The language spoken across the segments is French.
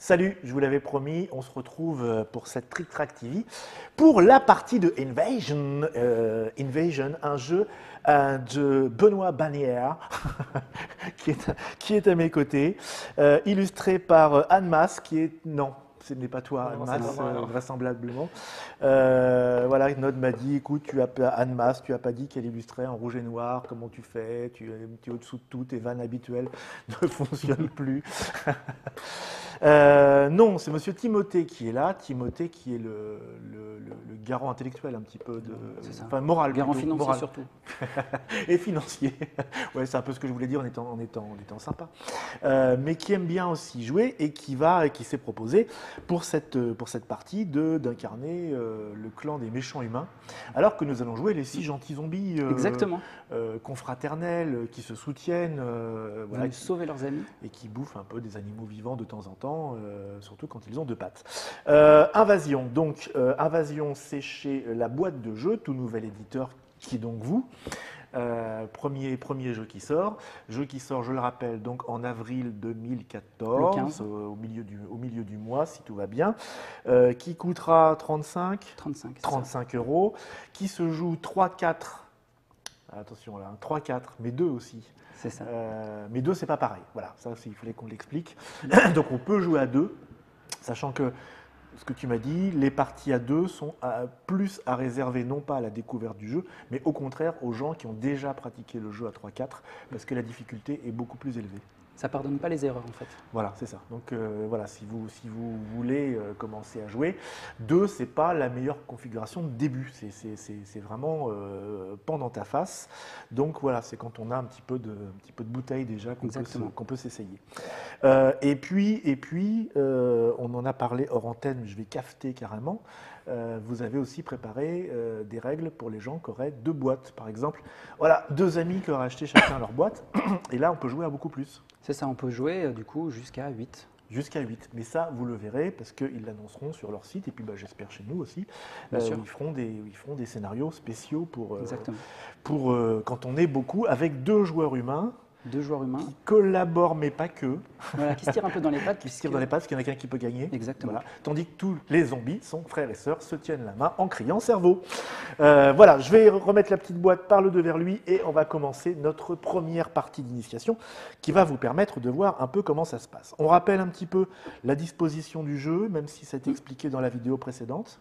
Salut, je vous l'avais promis, on se retrouve pour cette Trick Track TV pour la partie de Invasion. Invasion, un jeu de Benoît Bannière qui est à mes côtés, illustré par Anne Mas, qui est... Non, ce n'est pas toi, Anne Mas, vraisemblablement. Voilà, Nod m'a dit, écoute, Anne Mas, tu n'as pas dit qu'elle illustrait en rouge et noir, comment tu fais, tu es au-dessous de tout, tes vannes habituelles ne fonctionnent plus. Non, c'est monsieur Timothée qui est là, Timothée qui est le garant intellectuel un petit peu, enfin moral. Garant plutôt, financier moral. surtout. Et financier, ouais, c'est un peu ce que je voulais dire en étant sympa. Mais qui aime bien aussi jouer et qui s'est proposé pour cette partie d'incarner le clan des méchants humains, alors que nous allons jouer les 6 gentils zombies Exactement. confraternels, qui se soutiennent, voilà, Qui sauver leurs amis. et qui bouffent un peu des animaux vivants de temps en temps, surtout quand ils ont 2 pattes. Invasion, donc Invasion, c'est chez la boîte de jeu, tout nouvel éditeur qui est donc vous. Premier jeu qui sort, je le rappelle, donc en avril 2014, au milieu du mois, si tout va bien, qui coûtera 35 euros, qui se joue 3-4, attention là, 3-4, mais 2 aussi. C'est ça. Mais 2, c'est pas pareil. Voilà, ça, il fallait qu'on l'explique. Donc, on peut jouer à 2, sachant que ce que tu m'as dit, les parties à 2 sont plus à réserver, non pas à la découverte du jeu, mais au contraire aux gens qui ont déjà pratiqué le jeu à 3-4, parce que la difficulté est beaucoup plus élevée. Ça pardonne pas les erreurs en fait. Voilà, c'est ça. Donc voilà, si vous voulez commencer à jouer, 2, c'est pas la meilleure configuration de début. C'est vraiment pendant ta face. Donc voilà, c'est quand on a un petit peu de bouteille déjà qu'on peut s'essayer. Et puis, on en a parlé hors antenne, je vais cafeter carrément. Vous avez aussi préparé des règles pour les gens qui auraient 2 boîtes, par exemple. Voilà, 2 amis qui auraient acheté chacun leur boîte, et là on peut jouer à beaucoup plus. C'est ça, on peut jouer du coup jusqu'à 8. Jusqu'à 8. Mais ça, vous le verrez, parce qu'ils l'annonceront sur leur site, et puis j'espère chez nous aussi. Ils feront des scénarios spéciaux pour quand on est beaucoup, avec 2 joueurs humains. 2 joueurs humains. Qui collaborent, mais pas que. Voilà, qui se tirent un peu dans les pattes. Qui se tirent dans les pattes, parce qu'il y en a qu'un qui peut gagner. Exactement. Voilà. Tandis que tous les zombies sont frères et sœurs, se tiennent la main en criant cerveau. Voilà, je vais remettre la petite boîte par le devers lui et on va commencer notre première partie d'initiation qui va vous permettre de voir un peu comment ça se passe. On rappelle un petit peu la disposition du jeu, même si ça a été expliqué dans la vidéo précédente.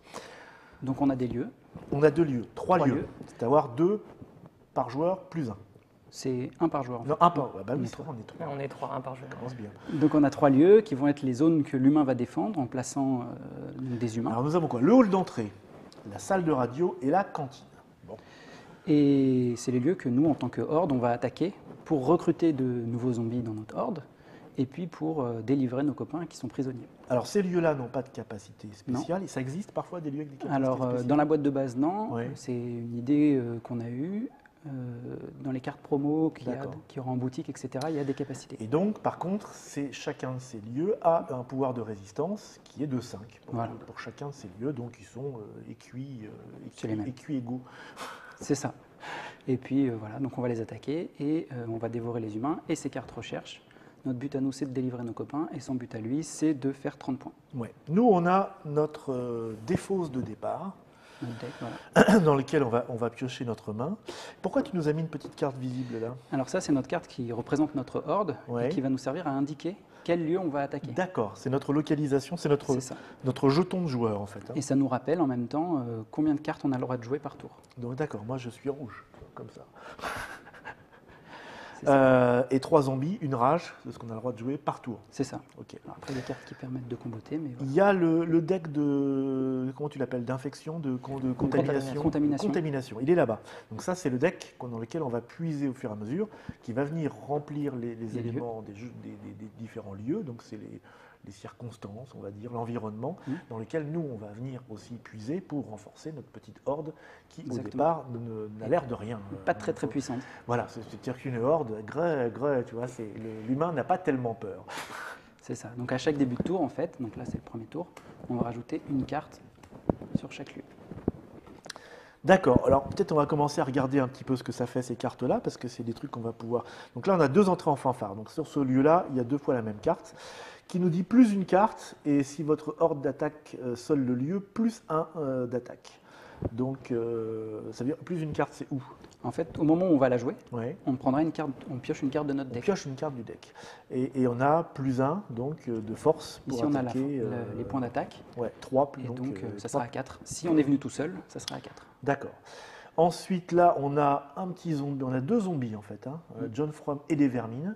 Donc on a des lieux. On a 2 lieux, 3 lieux. C'est à dire 2 par joueur plus 1. C'est 1 par joueur. Non, 1 par. Ouais, bah oui, on est 3, 1 par joueur. Ça commence bien. Donc on a 3 lieux qui vont être les zones que l'humain va défendre en plaçant des humains. Alors nous avons quoi? Le hall d'entrée, la salle de radio et la cantine. Bon. Et c'est les lieux que nous, en tant que horde, on va attaquer pour recruter de nouveaux zombies dans notre horde et puis pour délivrer nos copains qui sont prisonniers. Alors ces lieux-là n'ont pas de capacité spéciale, et ça existe parfois des lieux avec des capacités spéciales. Dans la boîte de base, non. Oui. C'est une idée qu'on a eue. Dans les cartes promo qu'il y aura en boutique, etc., il y a des capacités. Et donc, par contre, chacun de ces lieux a un pouvoir de résistance qui est de 5 pour chacun de ces lieux, donc ils sont écuits égaux. C'est ça. Et puis voilà, donc on va les attaquer et on va dévorer les humains et ces cartes recherche. Notre but à nous, c'est de délivrer nos copains et son but à lui, c'est de faire 30 points. Ouais. Nous, on a notre défausse de départ. Deck, voilà. Dans lequel on va piocher notre main. Pourquoi tu nous as mis une petite carte visible là? Alors ça, c'est notre carte qui représente notre horde et qui va nous servir à indiquer quel lieu on va attaquer. D'accord, c'est notre localisation, c'est notre jeton de joueur en fait. Et ça nous rappelle en même temps combien de cartes on a le droit de jouer par tour. Donc d'accord, moi je suis rouge, comme ça. Et 3 zombies, une rage, c'est ce qu'on a le droit de jouer par tour. C'est ça. Okay. Alors après, des cartes qui permettent de comboter. Mais voilà. Il y a le deck de, comment tu l'appelles, d'infection, de contamination. Il est là-bas. Donc ça, c'est le deck dans lequel on va puiser au fur et à mesure, qui va venir remplir les éléments des différents lieux. Donc c'est les circonstances, on va dire, l'environnement, dans lequel nous, on va venir aussi puiser pour renforcer notre petite horde qui, au départ, n'a l'air de rien. Pas très puissante. Voilà, c'est-à-dire qu'une horde, tu vois, l'humain n'a pas tellement peur. C'est ça. Donc à chaque début de tour, en fait, donc là c'est le premier tour, on va rajouter une carte sur chaque lieu. D'accord, alors peut-être on va commencer à regarder un petit peu ce que ça fait ces cartes-là, parce que c'est des trucs qu'on va pouvoir... Donc là on a 2 entrées en fanfare, donc sur ce lieu-là, il y a 2 fois la même carte, qui nous dit plus une carte, et si votre horde d'attaque solde le lieu, plus un d'attaque. Donc, ça veut dire plus une carte, c'est où? En fait, au moment où on va la jouer, Ouais. on prendra une carte, on pioche une carte de notre On deck. pioche une carte du deck. Et on a plus un, donc, de force pour Ici, on a attaquer. les points d'attaque. Ouais, 3. Et donc, ça 3. sera à 4. Si on est venu tout seul, ça sera à 4. D'accord. Ensuite, là, on a un petit zombie, on a 2 zombies en fait, hein. John Fromm et des vermines,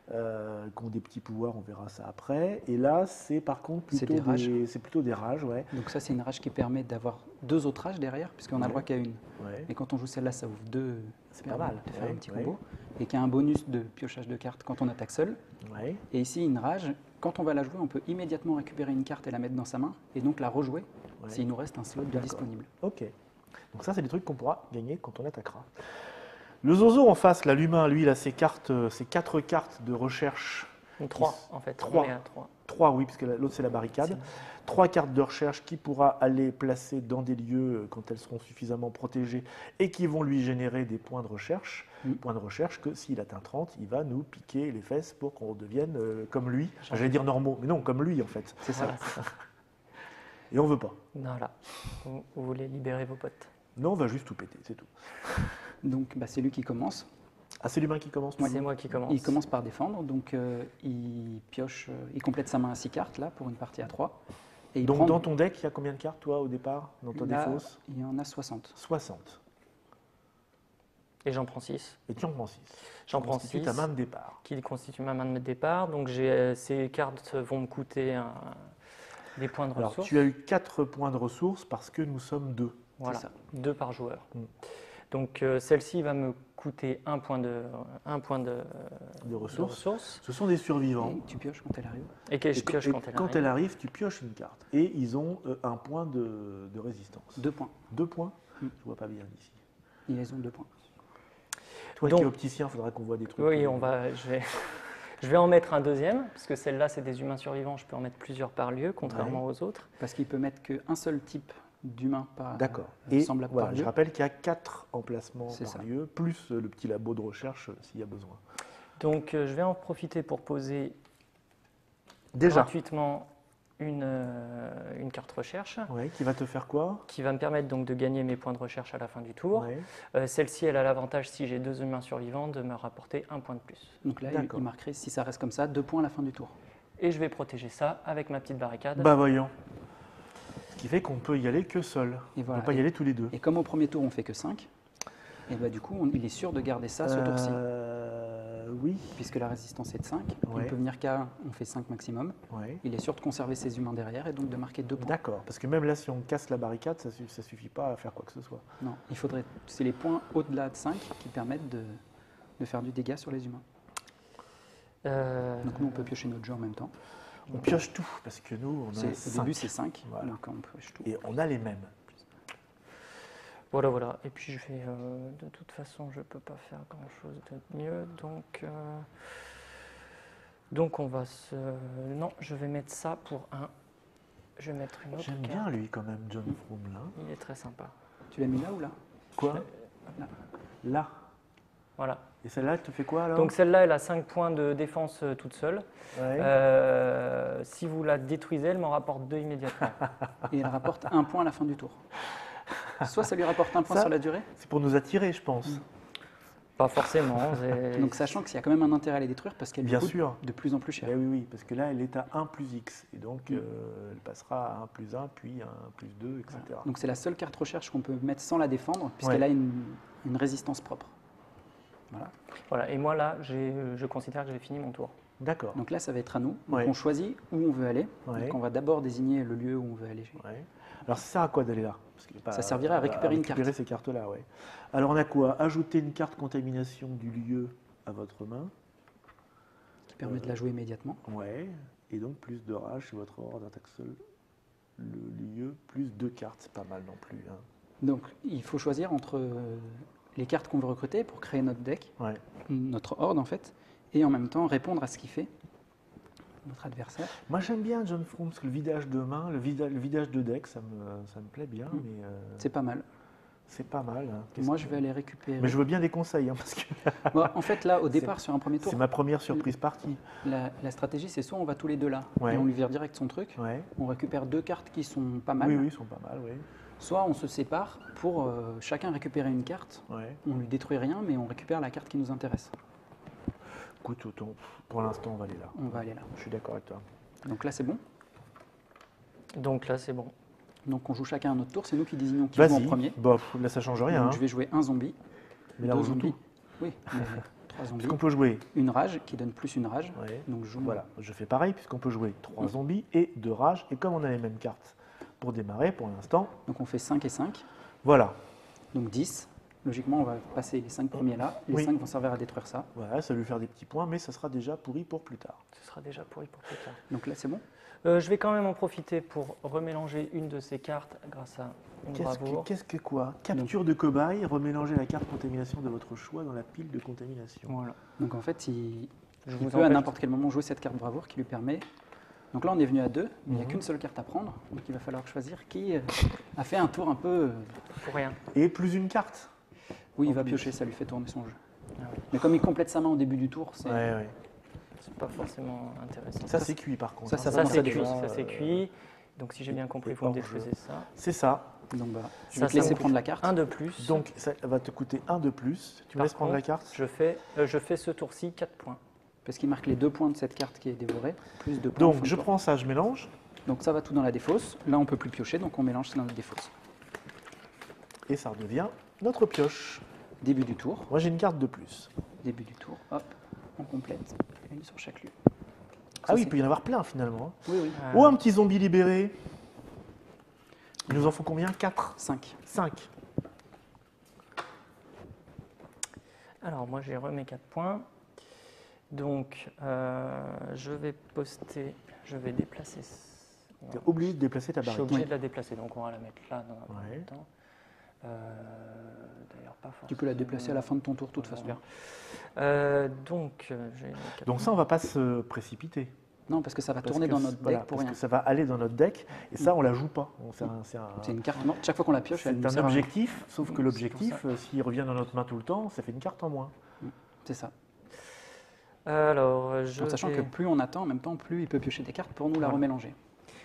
qui ont des petits pouvoirs, on verra ça après. Et là, c'est par contre plutôt des rages. c'est plutôt des rages, ouais. Donc ça, c'est une rage qui permet d'avoir 2 autres rages derrière, puisqu'on a le droit qu'à une. Ouais. Et quand on joue celle-là, ça ouvre 2. C'est pas mal, De faire ouais, un petit ouais. combo. Et qui a un bonus de piochage de cartes quand on attaque seul. Ouais. Et ici, une rage, quand on va la jouer, on peut immédiatement récupérer une carte et la mettre dans sa main, et donc la rejouer Ouais. s'il nous reste un slot de D'accord. disponible. Ok. Donc ça, c'est des trucs qu'on pourra gagner quand on attaquera. Le zozo en face, là, l'humain, lui, il a ses 4 cartes de recherche. 3 en fait. 3. On est à 3. 3, oui, puisque l'autre, c'est la barricade. 3 cartes de recherche qui pourra aller placer dans des lieux quand elles seront suffisamment protégées et qui vont lui générer des points de recherche. Points de recherche que s'il atteint 30, il va nous piquer les fesses pour qu'on devienne comme lui. J'allais dire normaux, mais non, comme lui en fait. C'est ça. Voilà, c'est ça. Et on veut pas. Voilà. Vous voulez libérer vos potes. Non, on va juste tout péter, c'est tout. Donc bah, c'est lui qui commence. Ah, c'est l'humain qui commence. C'est moi qui commence. Il commence par défendre, donc il pioche, il complète sa main à 6 cartes là pour une partie à 3. Et il Donc prend, dans ton deck, il y a combien de cartes toi au départ dans ta là, défausse? il y en a 60. 60. Et j'en prends 6. Et tu en prends 6. J'en prends C'est 6. ta main de départ. Qui constitue ma main de départ. Donc ces cartes vont me coûter des points de Alors, ressources. tu as eu 4 points de ressources parce que nous sommes 2. Voilà, ça. 2 par joueur. Mm. Donc celle-ci va me coûter un point de ressources. Ce sont des survivants. Et tu pioches quand elle arrive. Et que je Et pioche quand elle arrive. elle arrive, tu pioches une carte. Et ils ont un point de résistance. 2 points. 2 points. Mm. Je vois pas bien d'ici. Et ils ont 2 points. Toi Donc- qui es opticien, il faudra qu'on voit des trucs. Oui, je vais en mettre un deuxième, parce que celle-là, c'est des humains survivants. Je peux en mettre plusieurs par lieu, contrairement aux autres. Parce qu'il peut mettre qu'un seul type d'humain par D'accord. Et semblable voilà, par je lieu. rappelle qu'il y a 4 emplacements C'est par ça. lieu, plus le petit labo de recherche s'il y a besoin. Donc je vais en profiter pour poser Déjà. gratuitement une carte recherche, Ouais, qui va te faire quoi? qui va me permettre donc de gagner mes points de recherche à la fin du tour. Ouais. Celle-ci, elle a l'avantage, si j'ai 2 humains survivants, de me rapporter un point de plus. Donc là, D'accord. il marquerait, si ça reste comme ça, 2 points à la fin du tour. Et je vais protéger ça avec ma petite barricade. Bah voyons. Ce qui fait qu'on peut y aller que seul. Et On voilà. ne peut pas y aller tous les deux. Et comme au premier tour, on fait que 5, et bah, du coup, il est sûr de garder ça ce tour-ci. Oui. Puisque la résistance est de 5, Ouais. il peut venir qu'à 1, on fait 5 maximum. Ouais. Il est sûr de conserver ses humains derrière et donc de marquer 2 points. D'accord. Parce que même là, si on casse la barricade, ça ne suffit pas à faire quoi que ce soit. Non, il faudrait. C'est les points au-delà de 5 qui permettent de faire du dégât sur les humains. Donc nous, on peut piocher notre jeu en même temps. On pioche tout, parce que nous, on a Au 5. début, c'est 5, Voilà. donc on pioche tout. Et on a les mêmes. Voilà, voilà. Et puis je vais, de toute façon, je ne peux pas faire grand-chose de mieux. Donc on va se... Non, je vais mettre ça pour 1. Je vais mettre une autre J'aime carte. bien lui quand même, John Froome, là. Il est très sympa. Tu l'as mis là ou là? Quoi? Là. Là. Voilà. Et celle-là, elle te fait quoi alors? Donc celle-là, elle a 5 points de défense toute seule. Ouais. Si vous la détruisez, elle m'en rapporte 2 immédiatement. Et elle rapporte 1 point à la fin du tour. Soit ça lui rapporte 1 point Ça- sur la durée, C'est pour nous attirer, je pense. Pas forcément. donc sachant qu'il y a quand même un intérêt à les détruire parce qu'elle Bien coûte sûr. de plus en plus cher. Eh oui, oui, parce que là, elle est à 1 plus X. Et donc, elle passera à 1 plus 1, puis à 1 plus 2, etc. Voilà. Donc c'est la seule carte recherche qu'on peut mettre sans la défendre puisqu'elle a une résistance propre. Voilà. Voilà. Et moi, là, je considère que j'ai fini mon tour. D'accord. Donc là, ça va être à nous. Donc Ouais. on choisit où on veut aller. Ouais. Donc on va d'abord désigner le lieu où on veut aller. Ouais. Alors, ça sert à quoi d'aller là? Parce qu'il y a pas- Ça servirait à récupérer une carte. ces cartes-là, ouais. Alors, on a quoi? Ajouter une carte contamination du lieu à votre main. Qui permet de la jouer immédiatement. Ouais. Et donc, plus de rage si votre horde attaque seul le lieu, plus 2 cartes. C'est pas mal non plus. Hein. Donc il faut choisir entre les cartes qu'on veut recruter pour créer notre deck, Ouais. notre horde en fait, et en même temps répondre à ce qu'il fait notre adversaire. Moi, j'aime bien John Froome, parce que le vidage de main, le vidage de deck, ça me plaît bien. Mais C'est pas mal. C'est pas mal. Hein. Moi, je vais aller récupérer. Mais je veux bien des conseils, hein, parce que Bon, en fait, là, au départ, sur un premier tour, c'est ma première surprise partie. la stratégie, c'est soit on va tous les deux là, Ouais. et on lui vire direct son truc, Ouais. on récupère 2 cartes qui sont pas mal, Oui, oui, ils sont pas mal, oui. soit on se sépare pour chacun récupérer une carte, Ouais. on lui détruit rien, mais on récupère la carte qui nous intéresse. Écoute, pour l'instant, on va aller là. On va aller là. Je suis d'accord avec toi. Donc là, c'est bon. Donc là, c'est bon. Donc on joue chacun un autre tour, c'est nous qui désignons qui joue en Vas-y. premier. Bon, là, ça change rien. Donc, Hein. je vais jouer un zombie, Mais là, 2 on joue zombies, tout. oui, mais 3 zombies, Est-ce qu'on peut jouer une rage qui donne plus une rage. Ouais. Donc je joue Voilà, je fais pareil, puisqu'on peut jouer 3 zombies et 2 rages. Et comme on a les mêmes cartes pour démarrer, pour l'instant, Donc on fait 5 et 5, voilà. donc 10. Logiquement, on va passer les 5 premiers là. Les Oui. 5 vont servir à détruire ça. Voilà, ça va lui faire des petits points, mais ça sera déjà pourri pour plus tard. Ce sera déjà pourri pour plus tard. Donc là, c'est bon. Je vais quand même en profiter pour remélanger une de ces cartes grâce à une bravoure. Qu'est-ce que quoi? Capture de cobaye, remélanger la carte contamination de votre choix dans la pile de contamination. Voilà. Donc en fait, il Je peut vous à empêche- n'importe quel moment jouer cette carte bravoure qui lui permet. Donc là, on est venu à 2, mais il n'y a Mhm. qu'une seule carte à prendre. Donc il va falloir choisir qui a fait un tour un peu. Pour rien. Et plus une carte. Oui, il En va plus. piocher, ça lui fait tourner son jeu. Ah oui. Mais comme il complète sa main au début du tour, c'est. Ouais, ouais. C'est pas forcément intéressant. Ça, c'est cuit par contre. ça, hein. ça Ça, va c'est dans cuit. sa Ça, c'est cuit. Donc si j'ai bien compris, vous me hors jeu. détruisez ça. C'est ça. Donc bah, je Ça, vais te ça laisser me prendre la carte. Un de plus. Donc, ça va te coûter 1 de plus. Tu me Par laisses prendre la contre, carte je fais ce tour-ci 4 points. Parce qu'il marque les 2 points de cette carte qui est dévorée, plus 2 points. en Donc, fin de je tour. prends ça, je mélange. Donc ça va tout dans la défausse. Là, on peut plus piocher, donc on mélange ça dans la défausse. Et ça redevient notre pioche. Début du tour. Moi, j'ai une carte de plus. Début du tour. Hop, on complète. Une sur chaque lieu. Ah oui, c'est- il peut y en avoir plein finalement. Oui, oui. Oh, un petit zombie libéré. Il nous en faut combien? 4, 5. 5. Alors moi j'ai remis 4 points. Donc je vais poster, je vais déplacer. Tu es obligé de déplacer ta Je suis barrique. obligé de la déplacer, donc on va la mettre là dans un Ouais. premier temps. D'ailleurs pas forcément. Tu peux la déplacer à la fin de ton tour, de toute façon. Super. Donc j'ai mis 4 Donc ça, on va pas se précipiter. Non, parce que ça va Parce tourner que dans notre voilà, deck pour parce rien. que ça va aller dans notre deck, et ça, on la joue pas. C'est une carte morte. Chaque fois qu'on la pioche, elle C'est nous un sert à rien. objectif, sauf que C'est l'objectif, pour s'il revient dans notre main tout le temps, ça fait une carte en moins. C'est ça. Alors je En sachant vais- que plus on attend, en même temps, plus il peut piocher des cartes pour nous la Voilà. remélanger.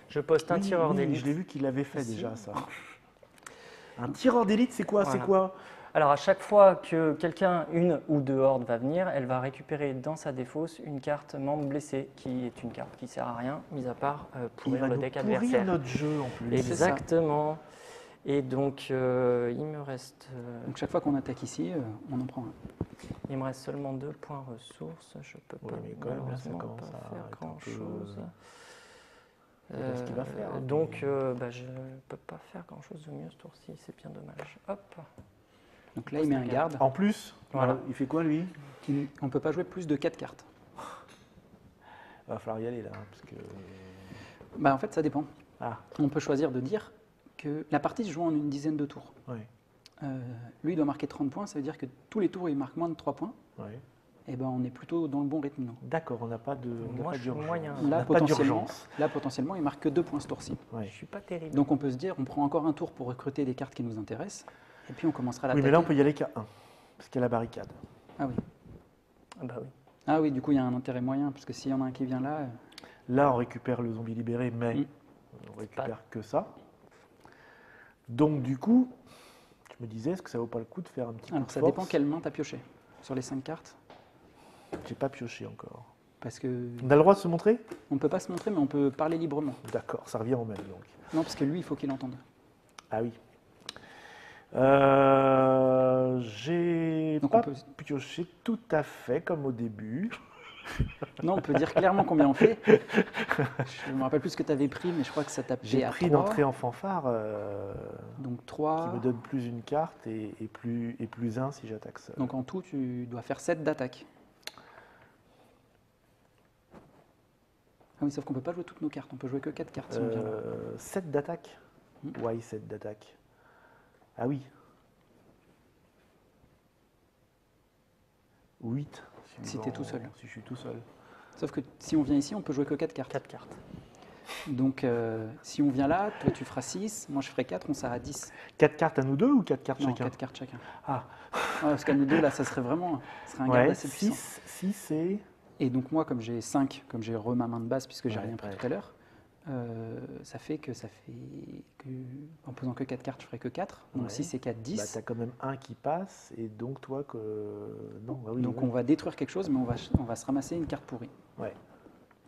je poste un Oui, tireur oui, d'élite. je l'ai vu qu'il avait fait Ici. déjà, ça. Un tireur d'élite, c'est quoi? C'est Voilà. quoi? Alors à chaque fois que quelqu'un, une ou deux hordes va venir, elle va récupérer dans sa défausse une carte membre blessé, qui est une carte qui sert à rien, mis à part Il pourrir va le nous deck pourrir adversaire. notre jeu en plus. Et c'est Exactement. Et donc il me reste Donc chaque fois qu'on attaque ici, on en prend un. il me reste seulement 2 points ressources. Je peux Ouais, pas mais quand même, là, ça malheureusement commence pas à faire être un grand peu, chose. je sais pas ce qu'il va faire, hein, Donc mais- bah, je peux pas faire grand chose de mieux ce tour-ci, c'est bien dommage. Hop. Donc là, il met un garde. En plus, Voilà. il fait quoi lui? On ne peut pas jouer plus de 4 cartes. Il va falloir y aller là, hein, parce que. Bah, en fait, ça dépend. Ah, On peut choisir de dire que la partie se joue en une dizaine de tours. ouais, Lui, il doit marquer 30 points, ça veut dire que tous les tours, il marque moins de 3 points. ouais. Et ben, on est plutôt dans le bon rythme, nous. D'accord, on n'a pas de. on n'a Moi, pas je suis d'urgence. moyen. On Là, n'a pas potentiellement, d'urgence. il marque que 2 points ce tour-ci. Ouais. Je suis pas terrible. Donc on peut se dire, on prend encore un tour pour recruter des cartes qui nous intéressent, et puis on commencera à Oui, l'attaquer. mais là, on peut y aller qu'à 1, parce qu'il y a la barricade. Ah oui. Ah bah oui. Ah oui, du coup, il y a un intérêt moyen, parce que s'il y en a un qui vient là, Là, on récupère le zombie libéré, mais Mm. on récupère que ça. Donc, du coup, je me disais, est-ce que ça vaut pas le coup de faire un petit coup alors de ça force? dépend quelle main tu as pioché sur les 5 cartes, J'ai pas pioché encore. parce que On a le droit de se montrer? on ne peut pas se montrer, mais on peut parler librement. D'accord, ça revient au même donc. Non, parce que lui, il faut qu'il entende. Ah oui. J'ai Donc pas on peut- pioché tout à fait comme au début. Non, on peut dire clairement combien on fait. Je ne me rappelle plus ce que tu avais pris, mais je crois que ça t'a J'ai payé à pris 3. d'entrée en fanfare Donc qui 3. me donne plus une carte et plus 1 si j'attaque seul. Donc en tout, tu dois faire 7 d'attaque. Ah oui, sauf qu'on ne peut pas jouer toutes nos cartes, on peut jouer que 4 cartes si on vient là. 7 d'attaque? Mm. Ouais, 7 d'attaque. Ah oui. 8. Si t'es tout seul. Si je suis tout seul. Sauf que si on vient ici, on peut jouer que 4 cartes. 4 cartes. Donc, si on vient là, toi tu feras 6, moi je ferai 4, on sera à 10. 4 cartes à nous deux ou 4 cartes Non, chacun? 4 cartes chacun. Ah, Parce qu'à nous deux, là, ça serait un garde ouais, assez puissant. 6 et... Et donc moi, comme j'ai 5, comme j'ai ma main de base, puisque j'ai Ouais, rien pris ouais. tout à l'heure, ça fait que, en posant que 4 cartes, je ferai que 4. Donc Ouais. 6 et 4, 10. Bah, tu as quand même un qui passe, et donc toi que... Non, bah oui, Donc oui. on va détruire quelque chose, mais on va se ramasser une carte pourrie. Ouais.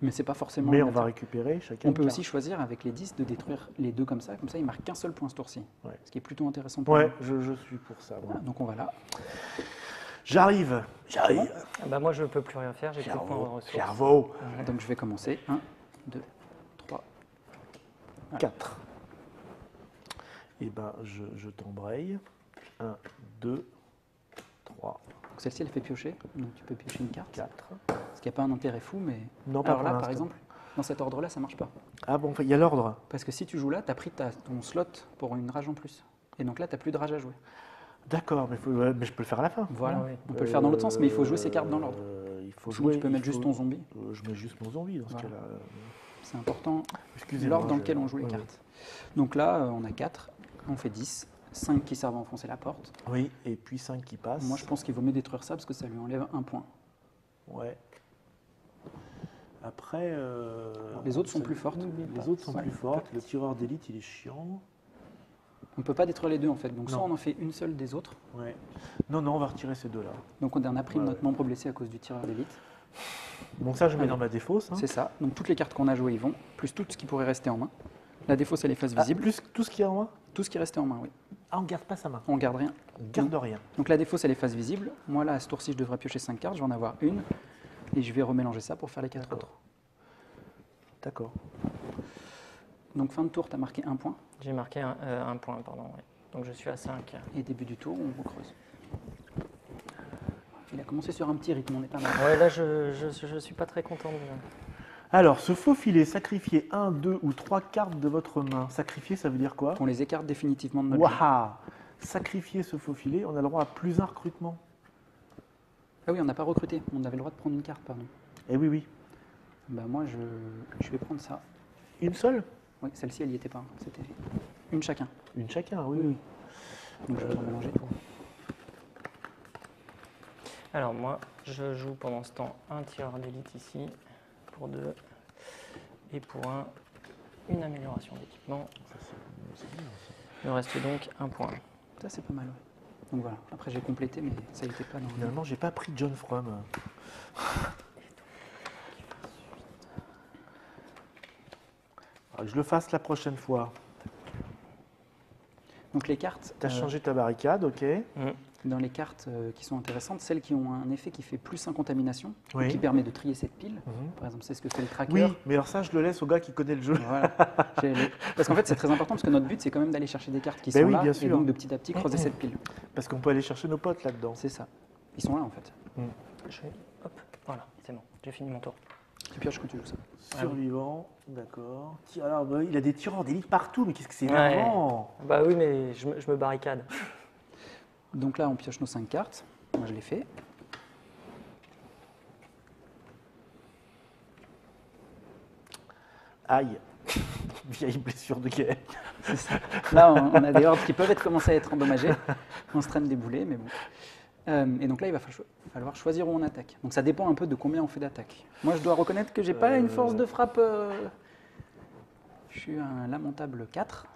Mais c'est pas forcément... Mais une on va attaque. récupérer chacun On une peut carte. aussi choisir avec les 10 de détruire les deux comme ça il marque qu'un seul point ce tour-ci. Ouais. Ce qui est plutôt intéressant pour Ouais, nous. je suis pour ça. moi. Voilà, donc on va là. J'arrive. J'arrive. Ah bah moi, je peux plus rien faire, j'ai plus de points de Cerveau. ressources. Cerveau. Donc je vais commencer. 1, 2, 3. 4. Et ben, je t'embraye. 1, 2, 3, Donc celle-ci, elle fait piocher. Donc tu peux piocher une carte. 4. Ce qui n'a pas un intérêt fou, mais... Non, pas Alors pour là, par l'instant. exemple, dans cet ordre-là, ça marche pas. Ah bon, il y a l'ordre. Parce que si tu joues là, tu as pris ton slot pour une rage en plus. Et donc là, tu n'as plus de rage à jouer. D'accord, mais je peux le faire à la fin. Voilà. Ah oui. On peut le faire dans l'autre sens, mais il faut jouer ses cartes dans l'ordre. Il faut Sinon, jouer. tu peux mettre il juste faut- ton zombie. Je mets juste mon zombie dans ce Voilà. cas-là. C'est important. Excusez-moi. L'ordre dans lequel on joue les ouais, cartes. Donc là, on a 4, on fait 10, 5 qui servent à enfoncer la porte. Oui, et puis 5 qui passent. Moi, je pense qu'il vaut mieux détruire ça parce que ça lui enlève un point. Ouais. Après. Les autres sont ça- plus fortes. Les autres sont Ouais. plus fortes. Le tireur d'élite, il est chiant. On ne peut pas détruire les deux en fait. Donc soit Non. on en fait une seule des autres. Ouais. Non, non, on va retirer ces deux-là. Donc on a pris Ouais, notre ouais. membre blessé à cause du tireur d'élite. Bon, ça, je mets Allez. dans ma défausse. Hein. C'est ça. Donc toutes les cartes qu'on a jouées y vont, plus tout ce qui pourrait rester en main. La défausse, elle est face Ah, visible. plus tout ce qu'il y a en main. Tout ce qui restait en main, oui. Ah, on garde pas sa main. On garde rien. On garde rien. Donc la défausse, elle est face visible. Moi là, à ce tour-ci, je devrais piocher 5 cartes. Je vais en avoir une. Et je vais remélanger ça pour faire les 4 autres. D'accord. D'accord. Donc fin de tour, tu as marqué un point. J'ai marqué un point, pardon. Oui. Donc je suis à 5. Et début du tour, on recreuse. Il a commencé sur un petit rythme, on est pas mal. Ouais, là, je suis pas très content. Alors, se faufiler, sacrifier 1, 2 ou 3 cartes de votre main. Sacrifier, ça veut dire quoi? On les écarte définitivement de notre jeu. Waouh! Sacrifier, se faufiler, on a le droit à plus un recrutement. Ah oui, on n'a pas recruté. On avait le droit de prendre une carte, pardon. Eh oui, oui. Bah moi, je vais prendre ça. Une seule? Oui, celle-ci, elle n'y était pas. C'était une chacun. Une chacun, oui, oui. Donc je vais en mélanger. Alors moi, je joue pendant ce temps un tireur d'élite ici, pour 2, et pour une amélioration d'équipement. Il me reste donc un point. Ça, c'est pas mal, ouais. Donc voilà. Après, j'ai complété, mais ça n'était pas dans... Finalement, j'ai pas pris John Frum. Je le fasse la prochaine fois. Donc les cartes, Tu as changé ta barricade, ok. dans les cartes qui sont intéressantes, celles qui ont un effet qui fait plus 1 contamination, Oui. et qui permet de trier cette pile. Mhm. Par exemple, c'est ce que fait le tracker. Oui, mais alors ça, je le laisse au gars qui connaît le jeu. Voilà. Parce qu'en fait, c'est très important parce que notre but, c'est quand même d'aller chercher des cartes qui Ben sont oui, là bien et sûr. donc de petit à petit creuser cette pile. Parce qu'on peut aller chercher nos potes là-dedans. C'est ça. Ils sont là en fait. Hop, voilà, c'est bon, j'ai fini mon tour. Tu pioches quand tu joues ça. Survivant, d'accord. Alors, bah, il a des tireurs d'élite partout, mais qu'est-ce que c'est Ouais. énervant! Bah oui, mais je me barricade. Donc là, on pioche nos 5 cartes. Moi, je l'ai fait. Aïe! Vieille blessure de guerre. C'est ça. Là, on a des hordes qui peuvent commencer à être endommagées. On se traîne des boulets, mais bon. Et donc là, il va falloir choisir où on attaque. Donc ça dépend un peu de combien on fait d'attaque. Moi, je dois reconnaître que j'ai pas une force de frappe. Je suis un lamentable 4.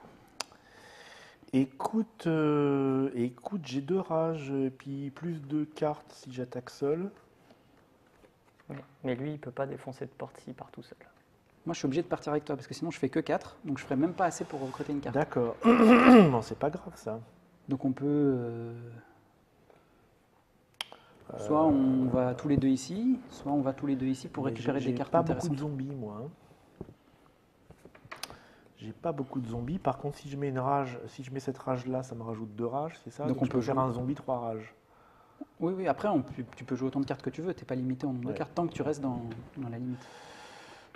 Écoute, j'ai 2 rages, et puis plus de cartes si j'attaque seul. Mais lui, il peut pas défoncer de porte s'il part tout seul. Moi, je suis obligé de partir avec toi parce que sinon, je fais que 4. Donc je ferai même pas assez pour recruter une carte. D'accord. Non, c'est pas grave ça. Donc on peut. Soit on va tous les deux ici, soit on va tous les deux ici pour Mais récupérer j'ai des cartes pas beaucoup intéressantes. de zombies, moi. Hein. J'ai pas beaucoup de zombies. Par contre, si je mets une rage, si je mets cette rage-là, ça me rajoute 2 rages, c'est ça? Donc on je peut peux faire jouer. un zombie 3 rages. Oui, oui, après, tu peux jouer autant de cartes que tu veux. Tu n'es pas limité en nombre de Ouais. cartes tant que tu restes dans la limite.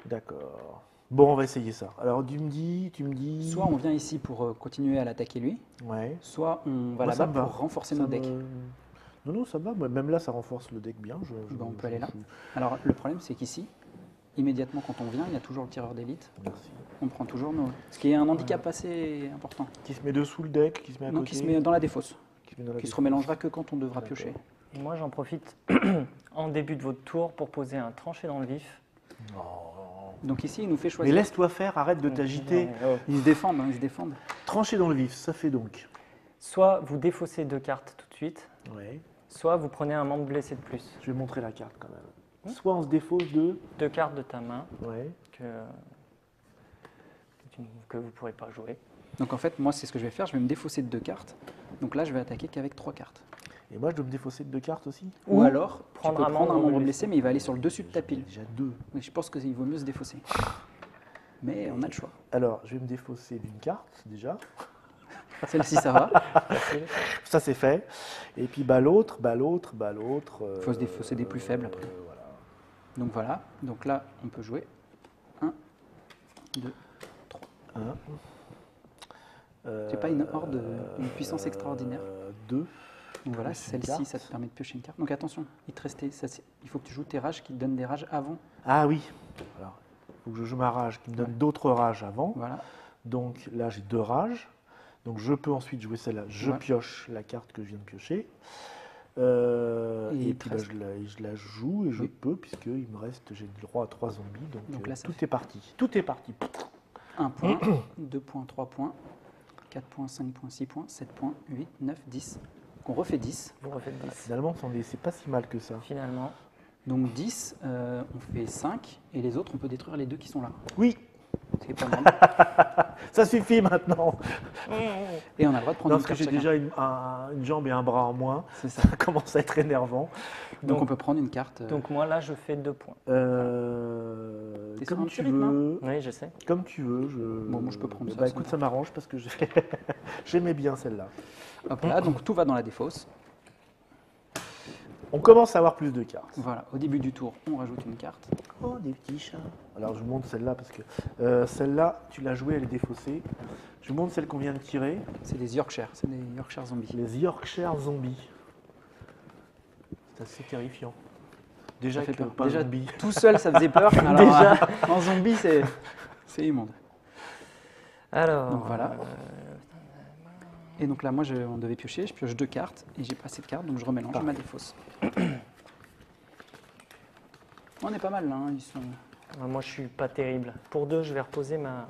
D'accord. Bon, on va essayer ça. Alors, tu me dis... Soit on vient ici pour continuer à l'attaquer lui, Ouais. soit on va Moi, ça là-bas me va. pour renforcer Ça nos decks. Non, non, ça va. Moi, même là, ça renforce le deck bien. On peut aller là. Alors le problème, c'est qu'ici, immédiatement quand on vient, il y a toujours le tireur d'élite. Merci. On prend toujours nos... Ce qui est un handicap assez important. Qui se met dessous le deck, qui se met à Non, côté. qui se met dans la défausse. Qui se met dans la Qui se défausse. remélangera que quand on devra D'accord. piocher. Et moi, j'en profite en début de votre tour pour poser un tranché dans le vif. Non. Donc ici, il nous fait Mais choisir. laisse-toi faire, arrête de t'agiter. Ils se défendent, hein, ils se défendent. Trancher dans le vif, ça fait donc. Soit vous défaussez 2 cartes tout de suite, Ouais. soit vous prenez un membre blessé de plus. Je vais montrer la carte quand même. Soit on se défausse de. 2 cartes de ta main Ouais. que vous ne pourrez pas jouer. Donc en fait, moi, c'est ce que je vais faire. Je vais me défausser de 2 cartes. Donc là, je vais attaquer qu'avec 3 cartes. Et moi, je dois me défausser de 2 cartes aussi. Ou alors, prendre tu peux un prendre un membre membre blessé. blessé, mais il va aller sur le dessus de ta pile. Déjà 2. Donc je pense qu'il vaut mieux se défausser. Mais on a le choix. Alors, je vais me défausser d'une carte déjà. Celle-ci, ça va. Ça, c'est fait. Et puis, l'autre. Faut se défausser des plus faibles après. Voilà. Donc voilà. Donc là, on peut jouer 1, 2. 1. C'est pas une horde, une puissance extraordinaire. 2. Donc voilà, plus une celle-ci, carte. ça te permet de piocher une carte. Donc attention, il te restait, il faut que tu joues tes rages qui te donnent des rages avant. Ah oui. Alors, il faut que je joue ma rage qui me donne d'autres rages avant. Voilà. Donc là, j'ai 2 rages. Donc je peux ensuite jouer celle-là. Je Ouais. pioche la carte que je viens de piocher. Et Et il puis te reste- je la joue et je Oui. peux, puisqu'il me reste, j'ai le droit à 3 zombies. Donc, Là, ça tout fait- est parti. Tout est parti. 1 point, 2 points, 3 points, 4 points, 5 points, 6 points, 7 points, 8, 9, 10. Donc on refait 10. Vous refaites 10. Finalement, c'est pas si mal que ça. Finalement, Donc 10, on fait 5. Et les autres, on peut détruire les 2 qui sont là. Oui, C'est pas mal. ça suffit maintenant. Et on a le droit de prendre Non, une parce que carte j'ai chacun. déjà une jambe et un bras en moins. C'est ça. Ça commence à être énervant. Donc on peut prendre une carte. donc moi là, je fais 2 points. T'es sur Comme un tu petit rythme, hein veux. Oui, je sais. Comme tu veux. Bon, moi, je peux prendre ça, Bah ça écoute, me ça m'arrange parce que j'aimais bien celle-là. Hop là, donc tout va dans la défausse. On commence à avoir plus de cartes. Voilà, au début du tour, on rajoute une carte. Oh, des petits chats. Alors je vous montre celle-là parce que celle-là, tu l'as jouée, elle est défaussée. Je vous montre celle qu'on vient de tirer. C'est des Yorkshire, c'est des Yorkshire zombies. Les Yorkshire zombies. C'est assez terrifiant. Déjà Ça fait que peur. pas Déjà, zombie. tout seul, ça faisait peur. Alors, Déjà. en zombie, c'est immonde. Alors, Donc voilà. Et donc là, moi, on devait piocher. Je pioche 2 cartes et j'ai pas assez de cartes, donc je remélange Parfait. ma défausse. On est pas mal là. Hein, ils sont... moi, je suis pas terrible. Pour 2, je vais reposer ma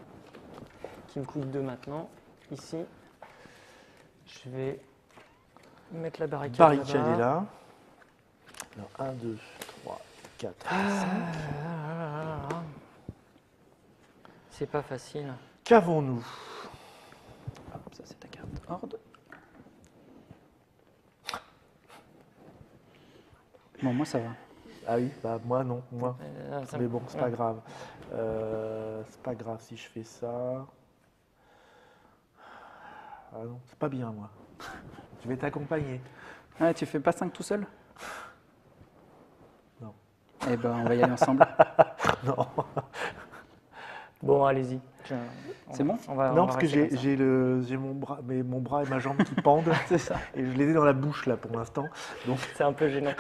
qui me coûte 2 maintenant. Ici, je vais mettre la barricade. Barricade est là-bas. là. Alors 1, 2, 3, 4, 5. C'est pas facile. Qu'avons-nous? Hop, ça, c'est ta carte horde. Bon, moi, ça va. Ah oui, bah moi non, moi. Ça- Mais bon, c'est pas grave. C'est pas grave si je fais ça. Ah non, c'est pas bien moi. Je vais t'accompagner. Ah, tu fais pas 5 tout seul? Non. Eh ben, on va y aller ensemble. Non, Bon, allez-y. C'est bon? On va, non on va parce que rester comme ça. j'ai mon bras et ma jambe qui pendent C'est ça. et je les ai dans la bouche là pour l'instant. Donc C'est un peu gênant.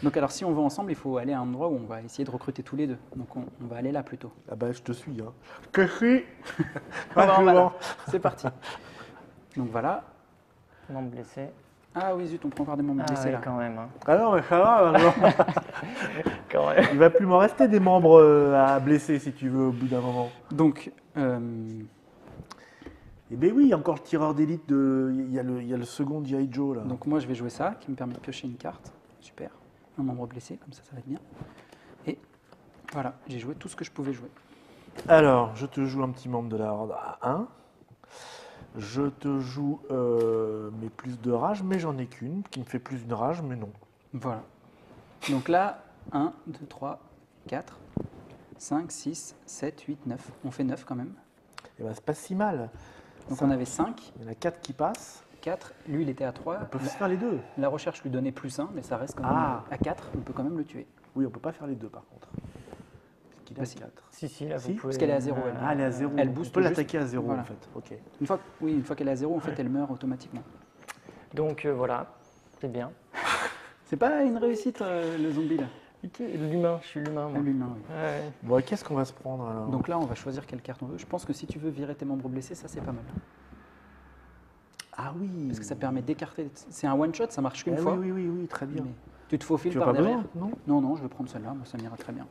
Donc alors, si on va ensemble, il faut aller à un endroit où on va essayer de recruter tous les deux. Donc on va aller là plutôt. ah bah je te suis hein. Que suis Ah bah, je voilà. vends. C'est parti. Donc voilà. Membre blessé. Ah oui, zut, on prend encore des membres Ah blessés oui, là. quand même. Hein. Ah non mais ça va maintenant. Quand même. Il va plus m'en rester des membres à blesser si tu veux au bout d'un moment. Donc, Eh ben oui, il y a encore le tireur d'élite de. Il y a le second G.I. Joe là. donc moi, je vais jouer ça, qui me permet de piocher une carte. Super. Un membre blessé, comme ça va être bien. Et voilà, j'ai joué tout ce que je pouvais jouer. Alors, je te joue un petit membre de la horde à 1. Je te joue mes plus de rage, mais j'en ai qu'une, qui me fait plus d'une rage, mais non. Voilà. Donc là, 1, 2, 3, 4, 5, 6, 7, 8, 9. On fait 9 quand même. Et ben c'est pas si mal. Donc Ça, on avait 5, il y en a 4 qui passent. 4. Lui, il était à 3. On peut faire les deux. La recherche lui donnait plus 1, mais ça reste quand même Ah. à 4. On peut quand même le tuer. Oui, on peut pas faire les deux par contre. Parce qu'il est à Bah, si. 4. Si, là, Si, vous pouvez. parce qu'elle est à 0, elle. Ah, elle est à 0. Elle on booste peut juste. l'attaquer à 0 Voilà. en fait. Ok. Une fois qu'elle est à 0, en fait, elle meurt automatiquement. Donc voilà, c'est bien. C'est pas une réussite, le zombie là. L'humain, je suis l'humain, moi. L'humain, oui. Ouais. Bon, qu'est-ce qu'on va se prendre alors? Donc là, on va choisir quelle carte on veut. Je pense que si tu veux virer tes membres blessés, ça c'est pas mal. Ah oui. Parce que ça permet d'écarter. C'est un one-shot, ça marche qu'une Ah fois. oui, très bien. Mais tu te faufiles Tu as par pas derrière. besoin, non? Non, non, je vais prendre celle-là, moi ça m'ira très bien.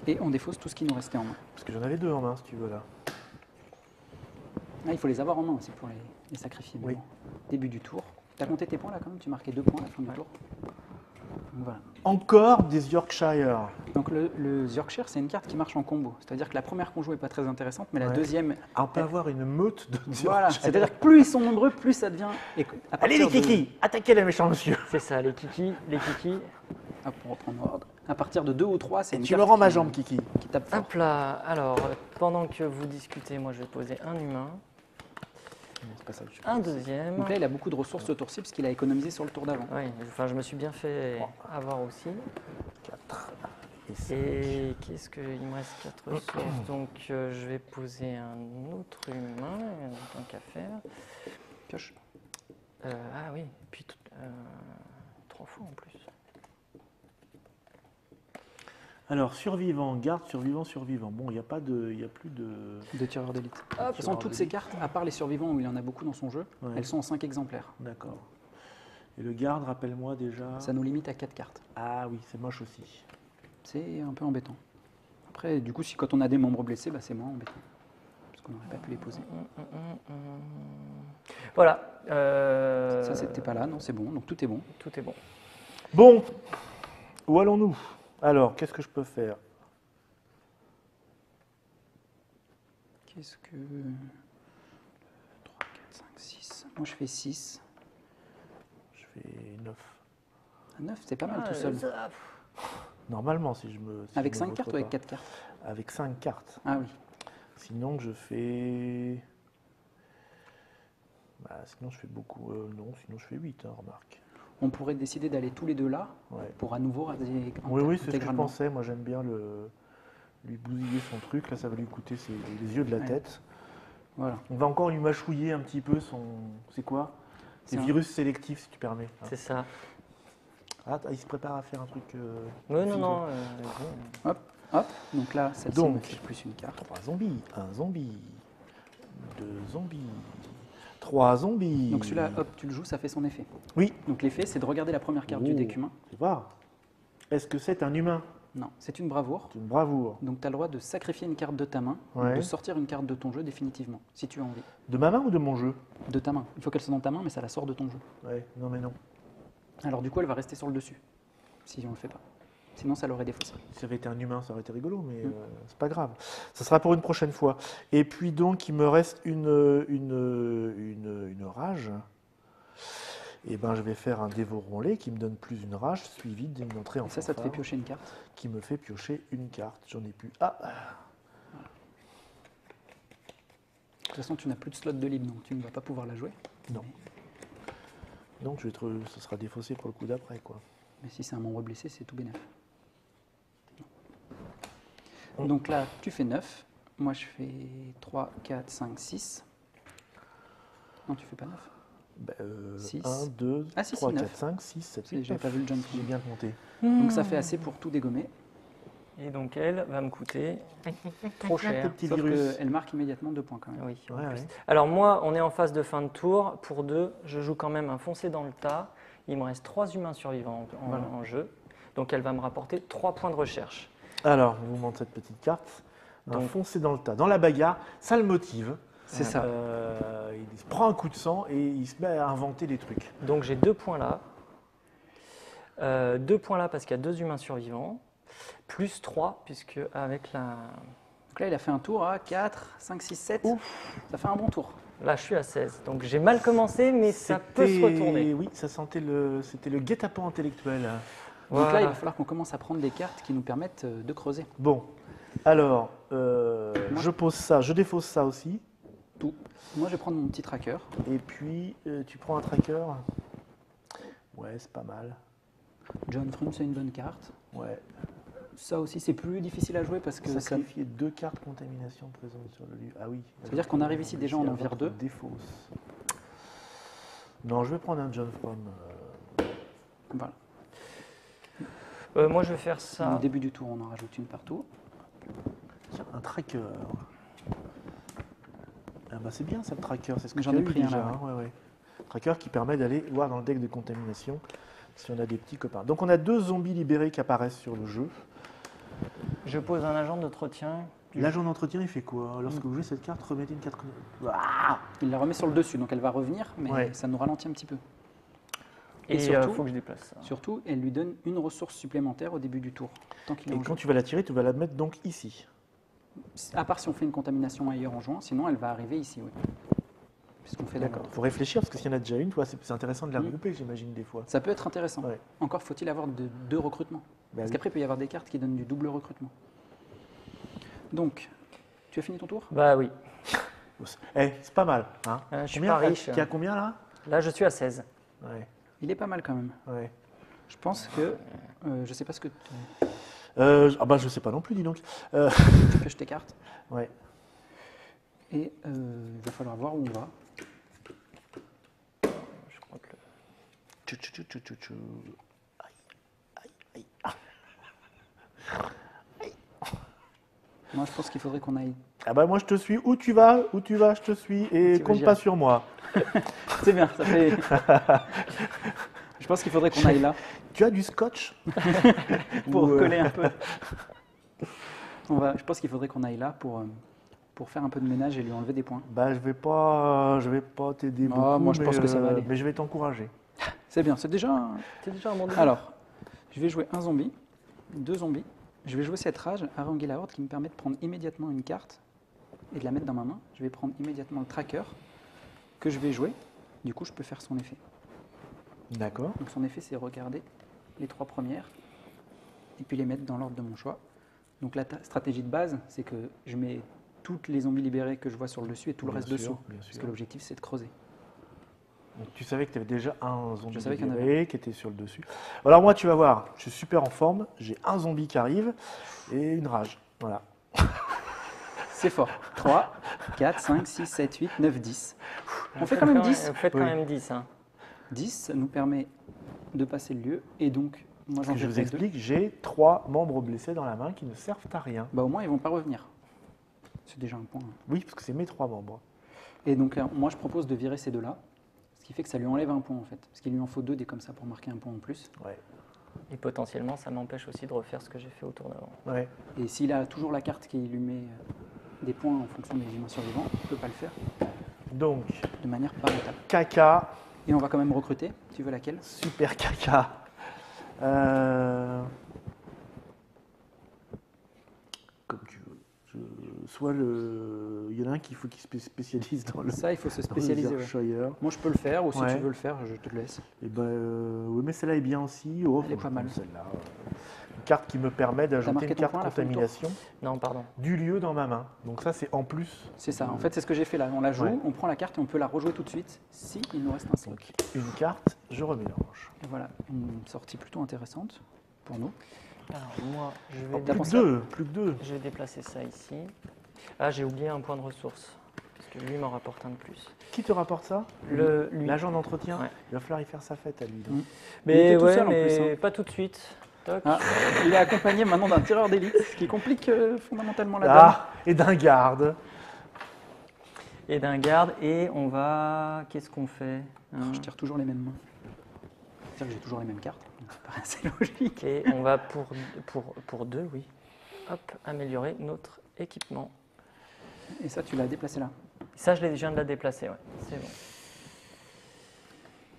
Et on défausse tout ce qui nous restait en main. Parce que j'en avais 2 en main, si tu veux, là. Ah, il faut les avoir en main aussi pour les sacrifier. Mais Oui. bon, début du tour. Tu as compté tes points là quand même? Tu marquais 2 points à la fin du tour. Donc, voilà. Encore des Yorkshire. Donc le Yorkshire, c'est une carte qui marche en combo. C'est-à-dire que la première qu'on joue n'est pas très intéressante, mais la Ouais. deuxième. Ah, on peut avoir une meute de Voilà, Yorkshire. c'est-à-dire que plus ils sont nombreux, plus ça devient. Et à Allez les partir de- kikis, attaquez les méchants monsieur. C'est ça, les kikis. Hop, pour reprendre l'ordre. À partir de 2 ou 3, c'est Et une tu carte me rends ma qui- jambe, Kiki. qui tape fort. Hop là. Alors, pendant que vous discutez, moi je vais poser un humain, C'est pas ça que je un deuxième. Donc là, il a beaucoup de ressources ce tour-ci parce qu'il a économisé sur le tour d'avant. Oui, enfin, je me suis bien fait avoir aussi. 4 et 5. Et qu'est-ce qu'il me reste 4 ressources. Donc, je vais poser un autre humain, tant qu'à faire. Pioche. Ah oui, puis 3 fois en plus. Alors, survivant, garde, survivant, survivant. Bon, il n'y a plus de... De tireur d'élite. De toute façon, toutes ces cartes, à part les survivants où il y en a beaucoup dans son jeu, Ouais. elles sont en 5 exemplaires. D'accord. Et le garde, rappelle-moi déjà... Ça nous limite à 4 cartes. Ah oui, c'est moche aussi. C'est un peu embêtant. Après, du coup, si quand on a des membres blessés, bah, c'est moins embêtant. Parce qu'on n'aurait pas pu les poser. Voilà. Ça, c'était pas là, non, c'est bon. Donc tout est bon. Tout est bon. Bon, où allons-nous? Alors, qu'est-ce que je peux faire? Qu'est-ce que. 3, 4, 5, 6. Moi, je fais 6. Je fais 9. À 9, c'est pas mal Ah, tout seul. Normalement, si je me... si Avec je me 5 vautre cartes ou pas. avec 4 cartes? Avec 5 cartes. Ah oui. Sinon, je fais... Bah, sinon, je fais beaucoup... non, sinon, je fais 8, hein, remarque. On pourrait décider d'aller tous les deux là Ouais. pour à nouveau raser Oui, c'est ce que je intégralement. pensais. Moi, j'aime bien lui bousiller son truc. Là, ça va lui coûter les yeux de la Ouais. tête. Voilà. On va encore lui mâchouiller un petit peu son... C'est quoi? C'est C'est un- virus sélectif, si tu permets. hein. C'est ça. Ah, il se prépare à faire un truc... Non, non, philo. non. Hop, hop. Donc là, celle-ci Donc. me fait plus une carte. 3 zombies, 1 zombie, 2 zombies, 3 zombies. Donc celui-là, hop, tu le joues, ça fait son effet. Oui, Donc l'effet, c'est de regarder la première carte du Oh. deck humain. tu vois. Est-ce que c'est un humain? Non, c'est une bravoure. C'est une bravoure. Donc tu as le droit de sacrifier une carte de ta main, ou Ouais. de sortir une carte de ton jeu définitivement, si tu as envie. De ma main ou de mon jeu? De ta main. Il faut qu'elle soit dans ta main, mais ça la sort de ton jeu. Ouais, non mais non. Alors du coup, elle va rester sur le dessus, si on le fait pas. Sinon, ça l'aurait défaussé. Si ça avait été un humain, ça aurait été rigolo, mais Mm. c'est pas grave. Ça sera pour une prochaine fois. Et puis donc, il me reste une rage. Et ben, je vais faire un dévoron-lait qui me donne plus une rage, suivi d'une entrée en Et ça te fait fanfare piocher une carte. qui me fait piocher une carte. J'en ai plus. Ah, De toute façon, tu n'as plus de slot de libre, donc tu ne vas pas pouvoir la jouer. non. Donc, ce sera défaussé pour le coup d'après, quoi. Mais si c'est un membre blessé, c'est tout bénef. Donc là, tu fais 9. Moi, je fais 3, 4, 5, 6. Non, tu fais pas 9. Six. 1, 2, Ah, si, 3, si, 4, neuf. 5, 6, 7, 8, J'avais pas vu le jump. J'ai bien compté. Donc ça fait assez pour tout dégommer. Et donc, elle va me coûter trop Tes cher. petits Sauf virus. qu'elle marque immédiatement 2 points quand même. Oui, en Ouais, plus. ouais. Alors moi, on est en phase de fin de tour. Pour 2, je joue quand même un foncé dans le tas. Il me reste 3 humains survivants Voilà. en jeu. Donc elle va me rapporter 3 points de recherche. Alors, je vous montre cette petite carte. Un Donc- foncé dans le tas, dans la bagarre, ça le motive. C'est ça. Il se prend un coup de sang et il se met à inventer des trucs. Donc j'ai 2 points là. 2 points là parce qu'il y a 2 humains survivants. Plus 3, puisque avec la... Donc là, il a fait un tour à 4, 5, 6, 7. Ça fait un bon tour. Là, je suis à 16. Donc j'ai mal commencé, mais ça peut se retourner. Oui, ça sentait c'était le guet-apens intellectuel. Donc là, Voilà. il va falloir qu'on commence à prendre des cartes qui nous permettent de creuser. Bon, alors, je pose ça, je défausse ça aussi. Tout. Moi, je vais prendre mon petit tracker. Et puis, tu prends un tracker. Ouais, c'est pas mal. John Frum, c'est une bonne carte. Ouais. Ça aussi, c'est plus difficile à jouer parce que ça, Sacrifier 2 cartes contamination présentes sur le livre. Ah oui. Ça veut dire qu'on arrive ici déjà, on en vire 2. Défausse. Non, je vais prendre un John Frum. voilà. Moi, je vais faire ça. Au début du tour, on en rajoute une partout. Tiens, un tracker. Ah bah c'est bien ça le tracker, c'est ce que J'en tu as ai eu pris un, déjà. là, Hein, ouais. Tracker qui permet d'aller voir dans le deck de contamination si on a des petits copains. Donc on a 2 zombies libérés qui apparaissent sur le jeu. Je pose un agent d'entretien. L'agent d'entretien il fait quoi? Lorsque vous jouez cette carte, remettez une carte. Ah Il la remet sur le dessus, donc elle va revenir, mais Ouais. ça nous ralentit un petit peu. Et Et surtout, surtout- faut que je déplace ça. Surtout, elle lui donne une ressource supplémentaire au début du tour, tant qu'il est Et en quand jeu. tu vas la tirer, tu vas la mettre donc ici. À part si on fait une contamination ailleurs en jouant, sinon elle va arriver ici, oui. Puisqu'on fait dans D'accord. l'ordre. Il faut réfléchir parce que s'il y en a déjà une, toi, c'est intéressant de la Mm. regrouper, j'imagine, des fois. Ça peut être intéressant. Ouais. Encore faut-il avoir deux recrutements. Bah Parce oui. qu'après, il peut y avoir des cartes qui donnent du double recrutement. Donc, tu as fini ton tour? Bah oui. Eh, c'est pas mal. Hein. Je suis Combien, pas riche. Qui a combien là? Là, je suis à 16. Ouais. Il est pas mal quand même. Ouais. Je pense que... je sais pas ce que Ah bah je sais pas non plus, dis donc. tu pioches tes cartes. Ouais. Et il va falloir voir où on va. Je crois que Tchou, tchou, tchou, tchou, tchou. Aïe, aïe, aïe. Moi, je pense qu'il faudrait qu'on aille... Ah bah moi je te suis. Où tu vas, je te suis. Et Tu vas compte gérer. pas sur moi. C'est bien, ça fait... Je pense qu'il faudrait qu'on aille là Tu as du scotch? pour Ou, coller un peu. Je pense qu'il faudrait qu'on aille là pour faire un peu de ménage et lui enlever des points. Bah je vais pas t'aider Ah, beaucoup. moi, je pense que ça va aller. Mais je vais t'encourager. C'est bien, c'est déjà... c'est déjà un bon début. Alors, je vais jouer un zombie, 2 zombies. Je vais jouer cette rage, haranguer la horde, qui me permet de prendre immédiatement une carte et de la mettre dans ma main. Je vais prendre immédiatement le tracker que je vais jouer. Du coup, je peux faire son effet. D'accord. Donc son effet, c'est regarder les 3 premières et puis les mettre dans l'ordre de mon choix. Donc la stratégie de base, c'est que je mets toutes les zombies libérés que je vois sur le dessus et tout le Bien reste sûr, dessous. bien Parce sûr. que l'objectif, c'est de creuser. Donc, tu savais que tu avais déjà un zombie Je savais qu'il y en libéré qui était sur le dessus. Alors moi, tu vas voir, je suis super en forme. J'ai un zombie qui arrive et une rage. Voilà. C'est fort. 3, 4, 5, 6, 7, 8, 9, 10. On fait quand même 10. Faites quand Oui. même 10. Hein. 10, ça nous permet de passer le lieu. Et donc, moi j'en Que je vous fais 2. explique, j'ai 3 membres blessés dans la main qui ne servent à rien. Bah, au moins, ils vont pas revenir. C'est déjà un point. Oui, parce que c'est mes 3 membres. Et donc, moi, je propose de virer ces deux-là. Ce qui fait que ça lui enlève un point, en fait. Parce qu'il lui en faut 2 des comme ça pour marquer un point en plus. Ouais. Et potentiellement, ça m'empêche aussi de refaire ce que j'ai fait au tour d'avant. Ouais. Et s'il a toujours la carte qui lui met des points en fonction des humains survivants, il ne peut pas le faire Donc, de manière paritable. caca, Et on va quand même recruter. Tu veux laquelle? super caca. Comme tu veux. Il y en a un qu'il faut qu'il se spécialise dans le Ça, il faut se dans spécialiser. les Ouais. Yorkshire. Moi, je peux le faire, ou si Ouais. tu veux le faire, je te le laisse. Et ben, oui, mais celle-là est bien aussi. Oh, Elle est faut pas que je mal. prenne celle-là. Une carte qui me permet d'ajouter marqué une ton carte point à la fin du tour contamination Non, pardon. du lieu dans ma main. Donc ça, c'est en plus. C'est ça. En fait, c'est ce que j'ai fait là. On la joue, Ouais. on prend la carte et on peut la rejouer tout de suite si il nous reste un 5. Donc, une carte, je remélange. Et voilà, une sortie plutôt intéressante pour nous. Alors, moi, je vais, Oh, T'as plus que pensé deux, plus que deux. je vais déplacer ça ici. Ah, j'ai oublié un point de ressource. Parce que lui m'en rapporte un de plus. Qui te rapporte ça? Lui. L'agent d'entretien. Ouais. Il va falloir y faire sa fête à lui. donc. Mm. Il Mais était tout ouais, seul, en mais plus, hein. pas tout de suite. Toc. Ah, il est accompagné maintenant d'un tireur d'élite, ce qui complique fondamentalement la donne. Ah, et d'un garde. Et d'un garde. Et on va... Qu'est-ce qu'on fait hein Je tire toujours les mêmes mains. C'est-à-dire que j'ai toujours les mêmes cartes. Donc ça paraît assez logique. Et on va pour 2, oui. Hop, améliorer notre équipement. Et ça, tu l'as déplacé là. Ça, je viens de la déplacer, ouais. C'est bon.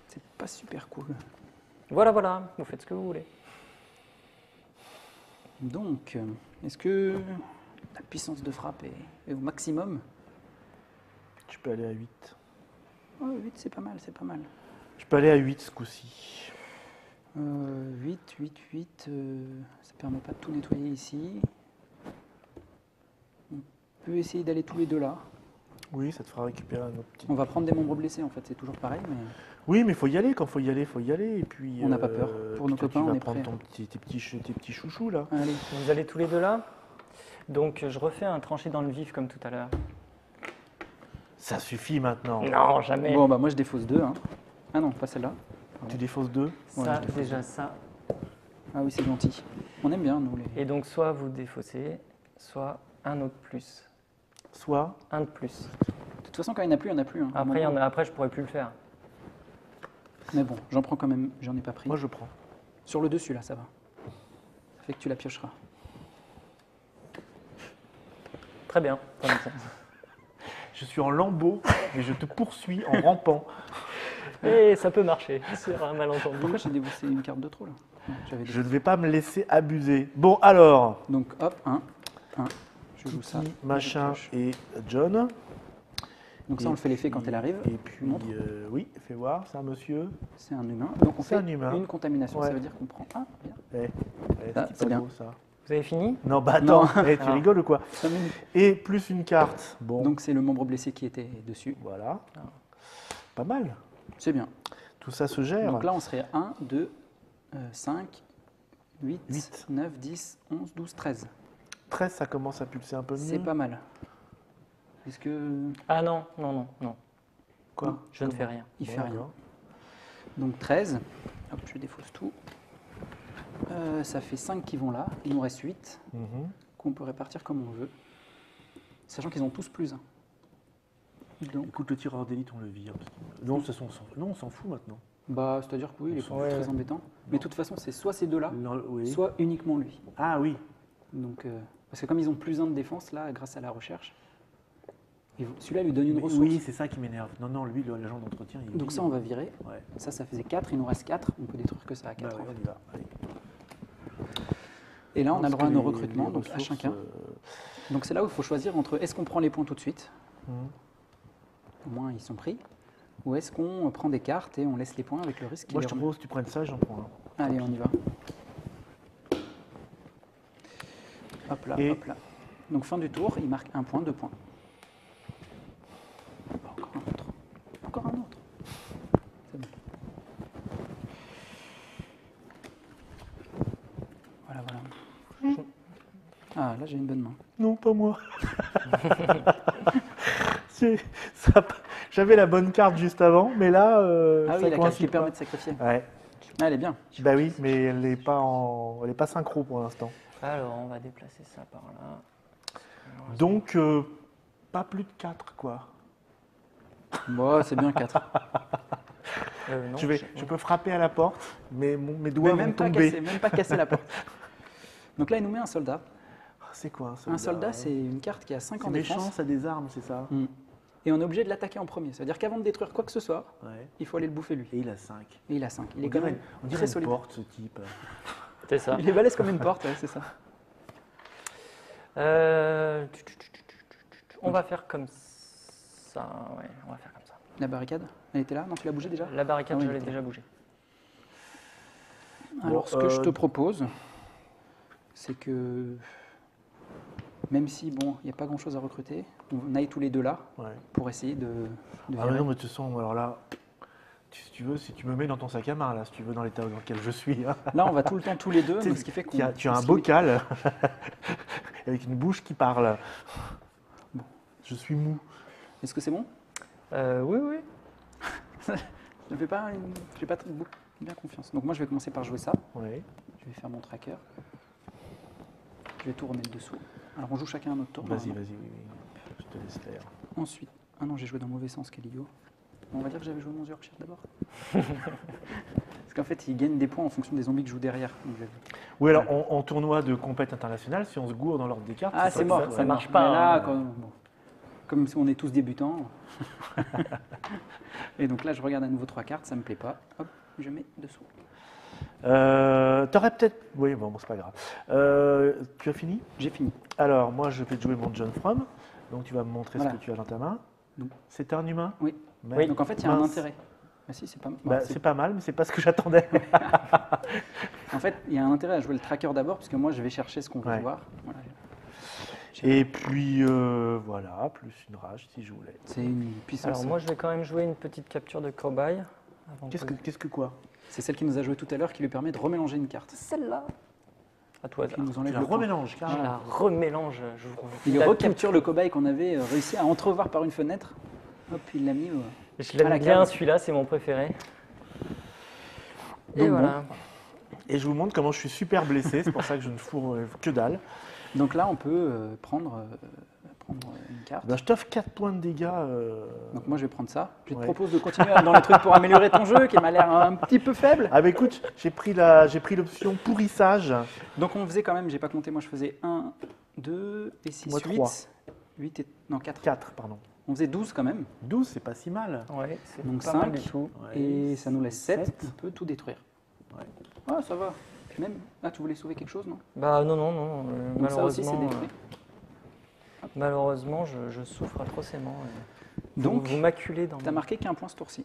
C'est pas super cool. Voilà, voilà. Vous faites ce que vous voulez. Donc, est-ce que la puissance de frappe est au maximum? Tu peux aller à 8. Oh, 8, c'est pas mal, c'est pas mal. Je peux aller à 8 ce coup-ci. 8, 8, 8, ça permet pas de tout nettoyer ici. On peut essayer d'aller tous les deux là. Oui, ça te fera récupérer un autre petit. On va prendre des membres blessés en fait, c'est toujours pareil, mais Oui, mais il faut y aller. Quand faut y aller, faut y aller. Et puis. On n'a pas peur. Pour nos puis toi, copains, tu vas on est prendre prêts. tes petits chouchous là. allez. Vous allez tous les deux là. Donc, je refais un tranché dans le vif comme tout à l'heure. Ça suffit maintenant. Non, jamais. Bon, bah moi je défausse 2. Hein. Ah non, pas celle-là. Tu défausses 2. Ça, Ouais, je défausse déjà ça. Ah oui, c'est gentil. On aime bien, nous, les... Et donc, soit vous défaussez, soit un autre plus. Soit. Un de plus. De toute façon, quand il n'y en a plus, il n'y en a plus. Hein. Après, après, je pourrais plus le faire. Mais bon, j'en prends quand même, j'en ai pas pris. Moi, je prends. Sur le dessus, là, ça va. Ça fait que tu la piocheras. Très bien. Je suis en lambeau, mais je te poursuis en rampant. Et ça peut marcher sur un malentendu. Pourquoi j'ai déboursé une carte de trop, là? Non, j'avais Je ne vais pas me laisser abuser. Bon, alors. Donc, hop, 1. Je joue ça. Kiki, machin Je pioche. et John. Donc ça, on le fait l'effet quand elle arrive. Et puis, montre. oui, fais voir, c'est un monsieur. C'est un humain. Donc on C'est fait un humain. une contamination. Ouais. Ça veut dire qu'on prend... Ah, bien. C'est c'est pas bien. beau, ça. Vous avez fini? Non, bah attends, Non. tu Ah. rigoles ou quoi? 5 minutes. Et plus une carte. Bon, Donc c'est le membre blessé qui était dessus. voilà. Pas mal. C'est bien. Tout ça se gère. Donc là, on serait 1, 2, 5, 8, 8. 9, 10, 11, 12, 13. 13, ça commence à pulser un peu mieux. C'est pas mal. Est-ce que... Ah non, non, non, non. Quoi? Je ne fais rien. Il Bon, fait rien. d'accord. Donc 13. Hop, je défausse tout. Ça fait 5 qui vont là. Il nous reste 8 Mhm. qu'on peut répartir comme on veut. Sachant qu'ils ont tous plus 1. Donc, Écoute, le tireur d'élite, on le vire. Non, on s'en fout maintenant. bah, c'est-à-dire que oui, il est Ouais, très ouais. embêtant. Mais de toute façon, c'est soit ces deux-là, Non, oui. soit uniquement lui. Ah oui. Donc, parce que comme ils ont plus 1 de défense, là, grâce à la recherche, celui-là lui donne une ressource. Oui, c'est ça qui m'énerve. Non, lui, l'agent d'entretien, il Donc ça, on va virer. Ouais. Ça faisait 4, il nous reste 4. On peut détruire que ça à 4. Bah ouais, on y va. Allez. Et là, on a Parce le droit à que nos les recrutements, donc à ressources, chacun. Donc c'est là où il faut choisir entre est-ce qu'on prend les points tout de suite, Mhm. au moins ils sont pris, ou est-ce qu'on prend des cartes et on laisse les points avec le risque qu'il Moi, les je te remet. propose que tu prennes ça, j'en prends un. Allez, on y va. Hop là, Et- hop là. Donc fin du tour, il marque 1 point, 2 points. Encore un autre. Encore un autre. C'est bon. Voilà, voilà. Ah, là j'ai une bonne main. Non, pas moi. J'avais la bonne carte juste avant, mais là, Ah ça oui, la carte coïncide qui pas. permet de sacrifier. Ouais. Ah, elle est bien. Bah oui, mais elle n'est pas synchro pour l'instant. Alors, on va déplacer ça par là. Donc, pas plus de 4, quoi. Bon, c'est bien 4. Non, Je peux frapper à la porte, mais mes doigts vont même pas tomber. casser, même pas casser la porte. Donc là, il nous met un soldat. Ah, c'est quoi un soldat? Un soldat, c'est une carte qui a 5 C'est en méchant, défense. ça a des armes, c'est ça? Mm. Et on est obligé de l'attaquer en premier. C'est-à-dire qu'avant de détruire quoi que ce soit, Ouais. il faut aller le bouffer lui. Et il a 5. Et il a 5. Il On est quand dirait, même on dirait très une solide. porte, ce type. c'est ça. Il est balèze comme une porte, ouais, c'est ça. On va faire comme ça. Ouais, on va faire comme ça. La barricade, elle était là? Non, tu l'as bougée déjà? La barricade, Ah oui, je l'ai ok. déjà bougée. Alors, Bon, ce que je te propose, c'est que même si, bon, il n'y a pas grand-chose à recruter, on aille tous les deux là Ouais. pour essayer de Ah mais virer. non, mais de toute façon, alors là, si tu veux, si tu me mets dans ton sac à main, là, si tu veux, dans l'état dans lequel je suis, hein, Là, on va tout le temps tous les deux, Tu sais, donc ce qui fait qu'on... tu as un ce qui- bocal avec une bouche qui parle. Bon. Je suis mou. Ah, Est-ce que c'est bon? Oui, oui. Je ne fais pas, j'ai pas bien confiance. Donc moi, je vais commencer par jouer ça. Ouais. Je vais faire mon tracker. Je vais tout remettre dessous. Alors, on joue chacun un autre tour. Vas-y, normalement. vas-y, oui. Je te laisse faire. Ensuite, ah non, j'ai joué dans le mauvais sens, quel idiot. On va dire que j'avais joué mon Yorkshire d'abord. Parce qu'en fait, il gagne des points en fonction des zombies que je joue derrière. Donc, Oui, alors en tournoi de compète internationale, si on se gourde dans l'ordre des cartes, ah, c'est mort, ça marche marche pas, Mais là, hein. bon, comme si on est tous débutants. Et donc là, je regarde à nouveau 3 cartes, ça me plaît pas. Hop, je mets dessous. T'aurais peut-être. Oui, bon, c'est pas grave. Tu as fini? J'ai fini. Alors, moi, je vais te jouer mon John From. Donc, tu vas me montrer Voilà. ce que tu as dans ta main. Donc. C'est un humain? Oui. Merde. Donc en fait, il y a un Mince. intérêt. Ah si, c'est pas mal. Bah, c'est pas mal, mais c'est pas ce que j'attendais. En fait, il y a un intérêt à jouer le tracker d'abord, puisque moi, je vais chercher ce qu'on veut Ouais. voir. Voilà. Et puis, voilà, plus une rage si je voulais. C'est une puissance. Alors, moi, je vais quand même jouer une petite capture de cobaye. avant Qu'est-ce que quoi? C'est celle qui nous a joué tout à l'heure qui lui permet de remélanger une carte. Celle-là. À toi, Qui nous Tu enlève la le point. remélanges, je carrément. la remélange. Il la recapture le cobaye qu'on avait réussi à entrevoir par une fenêtre. Hop, il l'a mis. Je à la l'aime bien, cave. celui-là, c'est mon préféré. Et Donc, voilà. Et je vous montre comment je suis super blessé, c'est pour ça que je ne fourre que dalle. Donc là, on peut prendre une carte. Ben, je t'offre 4 points de dégâts. Donc moi, je vais prendre ça. Je te Ouais. propose de continuer dans les trucs pour améliorer ton jeu, qui m'a l'air un petit peu faible. Ah bah écoute, j'ai pris l'option pourrissage. Donc on faisait quand même, j'ai pas compté, moi je faisais 1, 2 et 6, Moi, 8. 3. 8 et... Non, 4. 4, pardon. On faisait 12 quand même. 12, c'est pas si mal. Ouais, c'est Donc pas 5. mal du tout. Et ça nous laisse 7. 7. On peut tout détruire. Ouais. Ah, ça va. Même. Ah, tu voulais sauver quelque chose, non? Bah non, non, non. Donc ça aussi, c'est malheureusement, détruit. malheureusement, je souffre atrocement. Donc, vous m'acculez dans t'as marqué qu'un point ce tour-ci.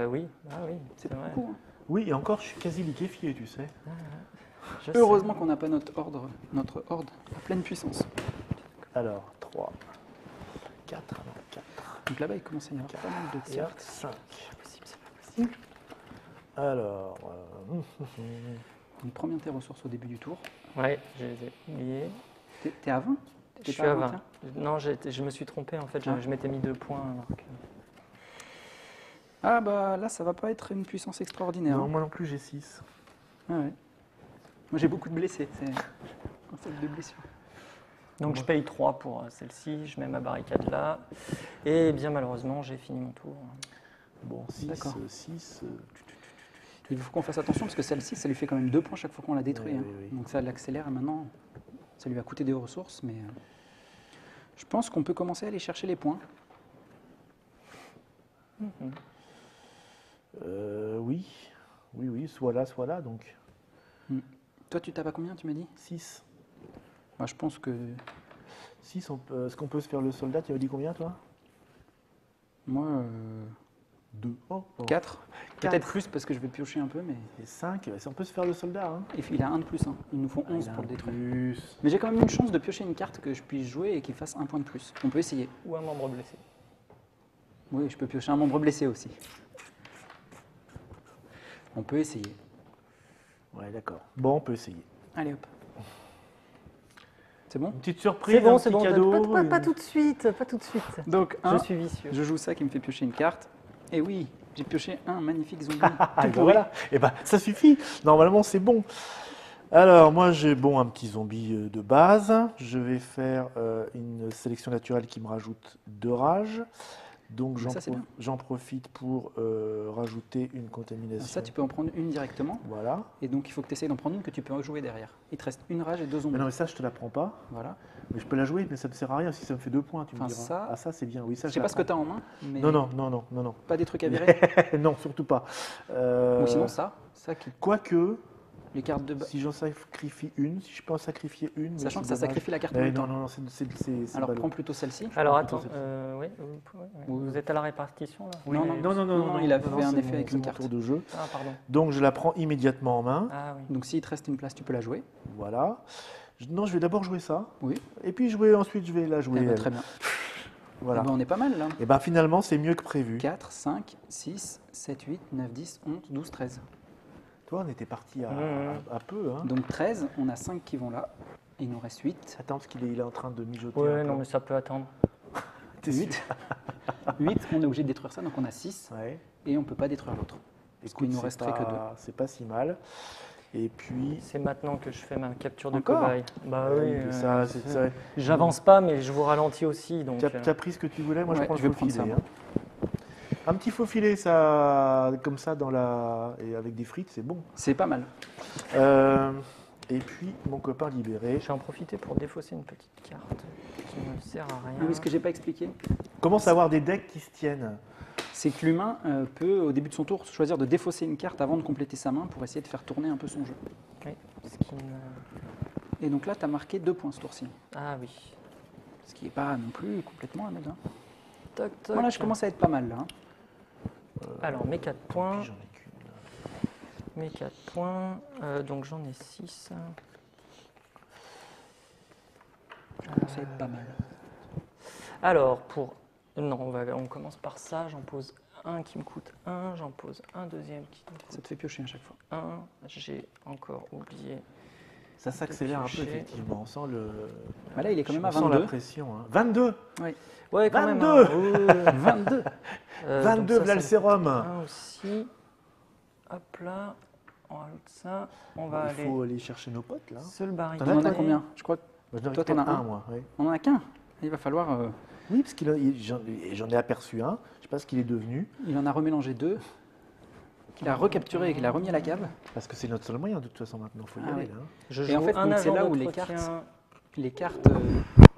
Oui, ah oui, C'est c'est pas vrai. beaucoup. Hein. Oui, et encore, je suis quasi liquéfié, tu sais. Je sais. Heureusement qu'on n'a pas notre horde à pleine puissance. Alors, 3, 4, 4, Donc là-bas, il commence à y avoir pas mal de et cartes. 5. C'est pas possible, c'est pas possible. Alors, Donc prends bien tes ressources au début du tour. Ouais, je les ai oubliés. T'es à 20? Je T'es suis pas à 20, 20. tiens. Non, je me suis trompé en fait, Ah. je m'étais mis 2 points. Alors que... Ah bah là, ça va pas être une puissance extraordinaire. non, hein. moi non plus, j'ai 6. Ah ouais. Moi j'ai beaucoup de blessés, c'est un set de blessures. Donc je paye 3 pour celle-ci, je mets ma barricade là. Et bien malheureusement, j'ai fini mon tour. Bon, 6, D'accord. 6. Il faut qu'on fasse attention parce que celle-ci, ça lui fait quand même 2 points chaque fois qu'on la détruit. Oui, hein. oui, oui. Donc ça l'accélère et maintenant, ça lui va coûter des ressources, mais je pense qu'on peut commencer à aller chercher les points. Mhm. Oui, oui, oui, soit là, donc Toi, tu tapes à combien, tu m'as dit? 6. Bah, je pense que 6, est-ce qu'on peut se faire le soldat? Tu as dit combien, toi? moi, 2. Oh, 4. Quatre. Peut-être plus parce que je vais piocher un peu, mais Et 5, on peut se faire le soldat, hein? il a un de plus. Hein. Il nous faut 11 Il a pour le un détruire. plus. Mais j'ai quand même une chance de piocher une carte que je puisse jouer et qui fasse un point de plus. On peut essayer. Ou un membre blessé. Oui, je peux piocher un membre blessé aussi. On peut essayer. Ouais, d'accord. Bon, on peut essayer. Allez hop. C'est bon? Une petite surprise, C'est bon, un c'est petit bon. cadeau. Pas tout de suite, pas tout de suite. Donc, Je 1, suis vicieux. je joue ça qui me fait piocher une carte. Et oui, j'ai pioché un magnifique zombie. Ah, Tout bah pourri. voilà. Et ben, ça suffit. Normalement, c'est bon. Alors, moi, j'ai un petit zombie de base. Je vais faire une sélection naturelle qui me rajoute 2 rages. Donc, Ça, c'est bien. j'en profite pour rajouter une contamination. Ça, tu peux en prendre une directement. Voilà. Et donc, il faut que tu essayes d'en prendre une que tu peux jouer derrière. Il te reste une rage et 2 zombies. Mais non, mais ça, je te la prends pas. Voilà. Mais je peux la jouer, mais ça ne sert à rien si ça me fait 2 points, tu me Enfin, diras. ça- Ah, ça, c'est bien. Oui, ça, Je sais la pas ce que prends. tu as en main, mais Non, non, non, non, non, non. pas des trucs à virer. Non, surtout pas. Ou sinon, ça qui. Quoique, Les cartes de base. si j'en sacrifie une, si je peux en sacrifier une. mais Sachant que c'est ça dommage. sacrifie la carte en Eh, même non, temps. non, non, c'est Alors ballot. prends plutôt celle-ci. Alors plutôt attends, celle-ci. oui, vous êtes à la répartition là? Oui, Non, mais- non, il a fait un c'est effet mon- avec c'est une mon carte. tour de jeu. Ah pardon. Donc je la prends immédiatement en main. Ah oui. Donc s'il te reste une place, tu peux la jouer. Voilà. Non, je vais d'abord jouer ça. Oui. Et puis ensuite je vais la jouer. Eh ben, elle. très bien. Voilà. Eh ben, on est pas mal là. Et ben finalement c'est mieux que prévu. 4, 5, 6, 7, 8, 9, 10, 11, 12, 13. Toi on était parti Mhm. à peu. Hein. Donc 13, on a 5 qui vont là. Il nous reste 8. Attends parce qu'il est en train de mijoter. Ouais, un peu. non mais ça peut attendre. T'es sûr 8. 8, on est obligé de détruire ça, donc on a 6. Ouais. Et on peut pas détruire l'autre. Écoute, qu'il nous c'est resterait que pas- C'est pas si mal. Et puis. C'est maintenant que je fais ma capture de Encore cobaye. Bah oui. ça, c'est ça. J'avance pas, mais je vous ralentis aussi. Donc, T'as pris ce que tu voulais, moi je Ouais, prends je le vais faux prendre filet. ça, hein. Un petit faux filet, ça, comme ça, et avec des frites, c'est bon. C'est pas mal. Et puis mon copain libéré. je vais en profiter pour défausser une petite carte qui ne sert à rien. Ah oui, ce que j'ai pas expliqué, Commence à avoir des decks qui se tiennent. c'est que l'humain peut, au début de son tour, choisir de défausser une carte avant de compléter sa main pour essayer de faire tourner un peu son jeu. Oui, ce qui ne- Et donc là, tu as marqué 2 points ce tour-ci. Ah oui. Ce qui n'est pas non plus complètement anodin. Toc, toc. Voilà, je commence à être pas mal là. hein. Alors, mes 4 points. Puis j'en ai qu'une. Mes 4 points. Donc j'en ai 6. Je commence à être pas mal. Alors, pour. Non, on commence par ça. J'en pose un qui me coûte 1. J'en pose un deuxième qui me Ça coûte te fait piocher à chaque fois. 1. J'ai encore oublié. Ça s'accélère un peu, piocher. effectivement. On sent le. Bah là, il est quand même à on sent la 22. pression. Hein. 22 Ouais, quand même. 22. Hein. Oui. 22. 22, 22 donc ça V'là le me sérum. coûte un aussi. Hop là. On rajoute ça. On va Il aller faut aller chercher nos potes là. se le T'en barricader. On en a toi combien? Je crois que Moi, j'en ai Toi, t'en as peut-être un moi. Ouais. on en a qu'un. Il va falloir. Oui, parce j'en ai aperçu un. Je sais pas ce qu'il est devenu. Il en a remélangé 2, qu'il a recapturé et qu'il a remis à la cave. Parce que c'est notre seul moyen de toute façon maintenant. Faut y Ah aller oui. là. Je Et en joue fait, un donc, c'est agent là où les d'entretien. cartes- Les cartes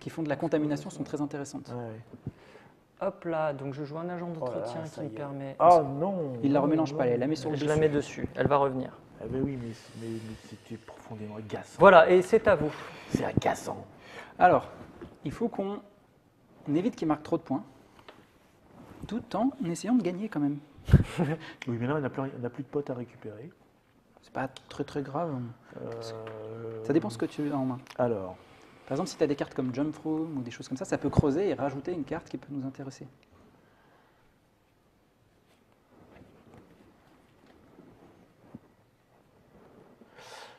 qui font de la contamination sont très intéressantes. Ouais. Hop là, donc je joue un agent Oh là là, d'entretien ça qui y me est. permet. Oh non. Il la non, remélange pas, non. elle la met sur le Je dessus. la mets dessus, elle va revenir. Ah ben oui, mais c'était profondément agaçant. Voilà, et c'est à vous. C'est agaçant. Alors, il faut qu'on évite qu'il marque trop de points, tout en essayant de gagner quand même. Oui, mais là, on n'a plus de potes à récupérer. C'est pas très très grave. Euh, Ça dépend ce que tu as en main. Alors, Par exemple, si tu as des cartes comme Jump Room ou des choses comme ça peut creuser et rajouter une carte qui peut nous intéresser.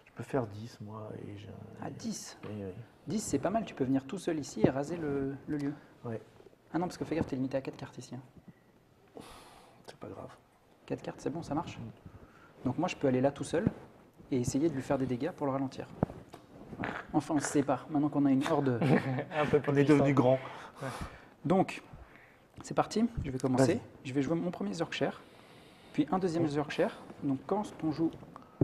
je peux faire 10, moi. Et À 10. Oui, oui. 10, c'est pas mal. Tu peux venir tout seul ici et raser le lieu. Ouais, Ah non, parce que fais gaffe, tu es limité à 4 cartes ici. hein. c'est pas grave. 4 cartes, c'est bon, ça marche. Donc moi, je peux aller là tout seul et essayer de lui faire des dégâts pour le ralentir. Voilà. Enfin, on se sépare, maintenant qu'on a une horde. Un peu plus On est puissant. devenu grand. Donc, c'est parti, je vais commencer. Vas-y. Je vais jouer mon premier Yorkshire, puis un deuxième Yorkshire. Donc quand on joue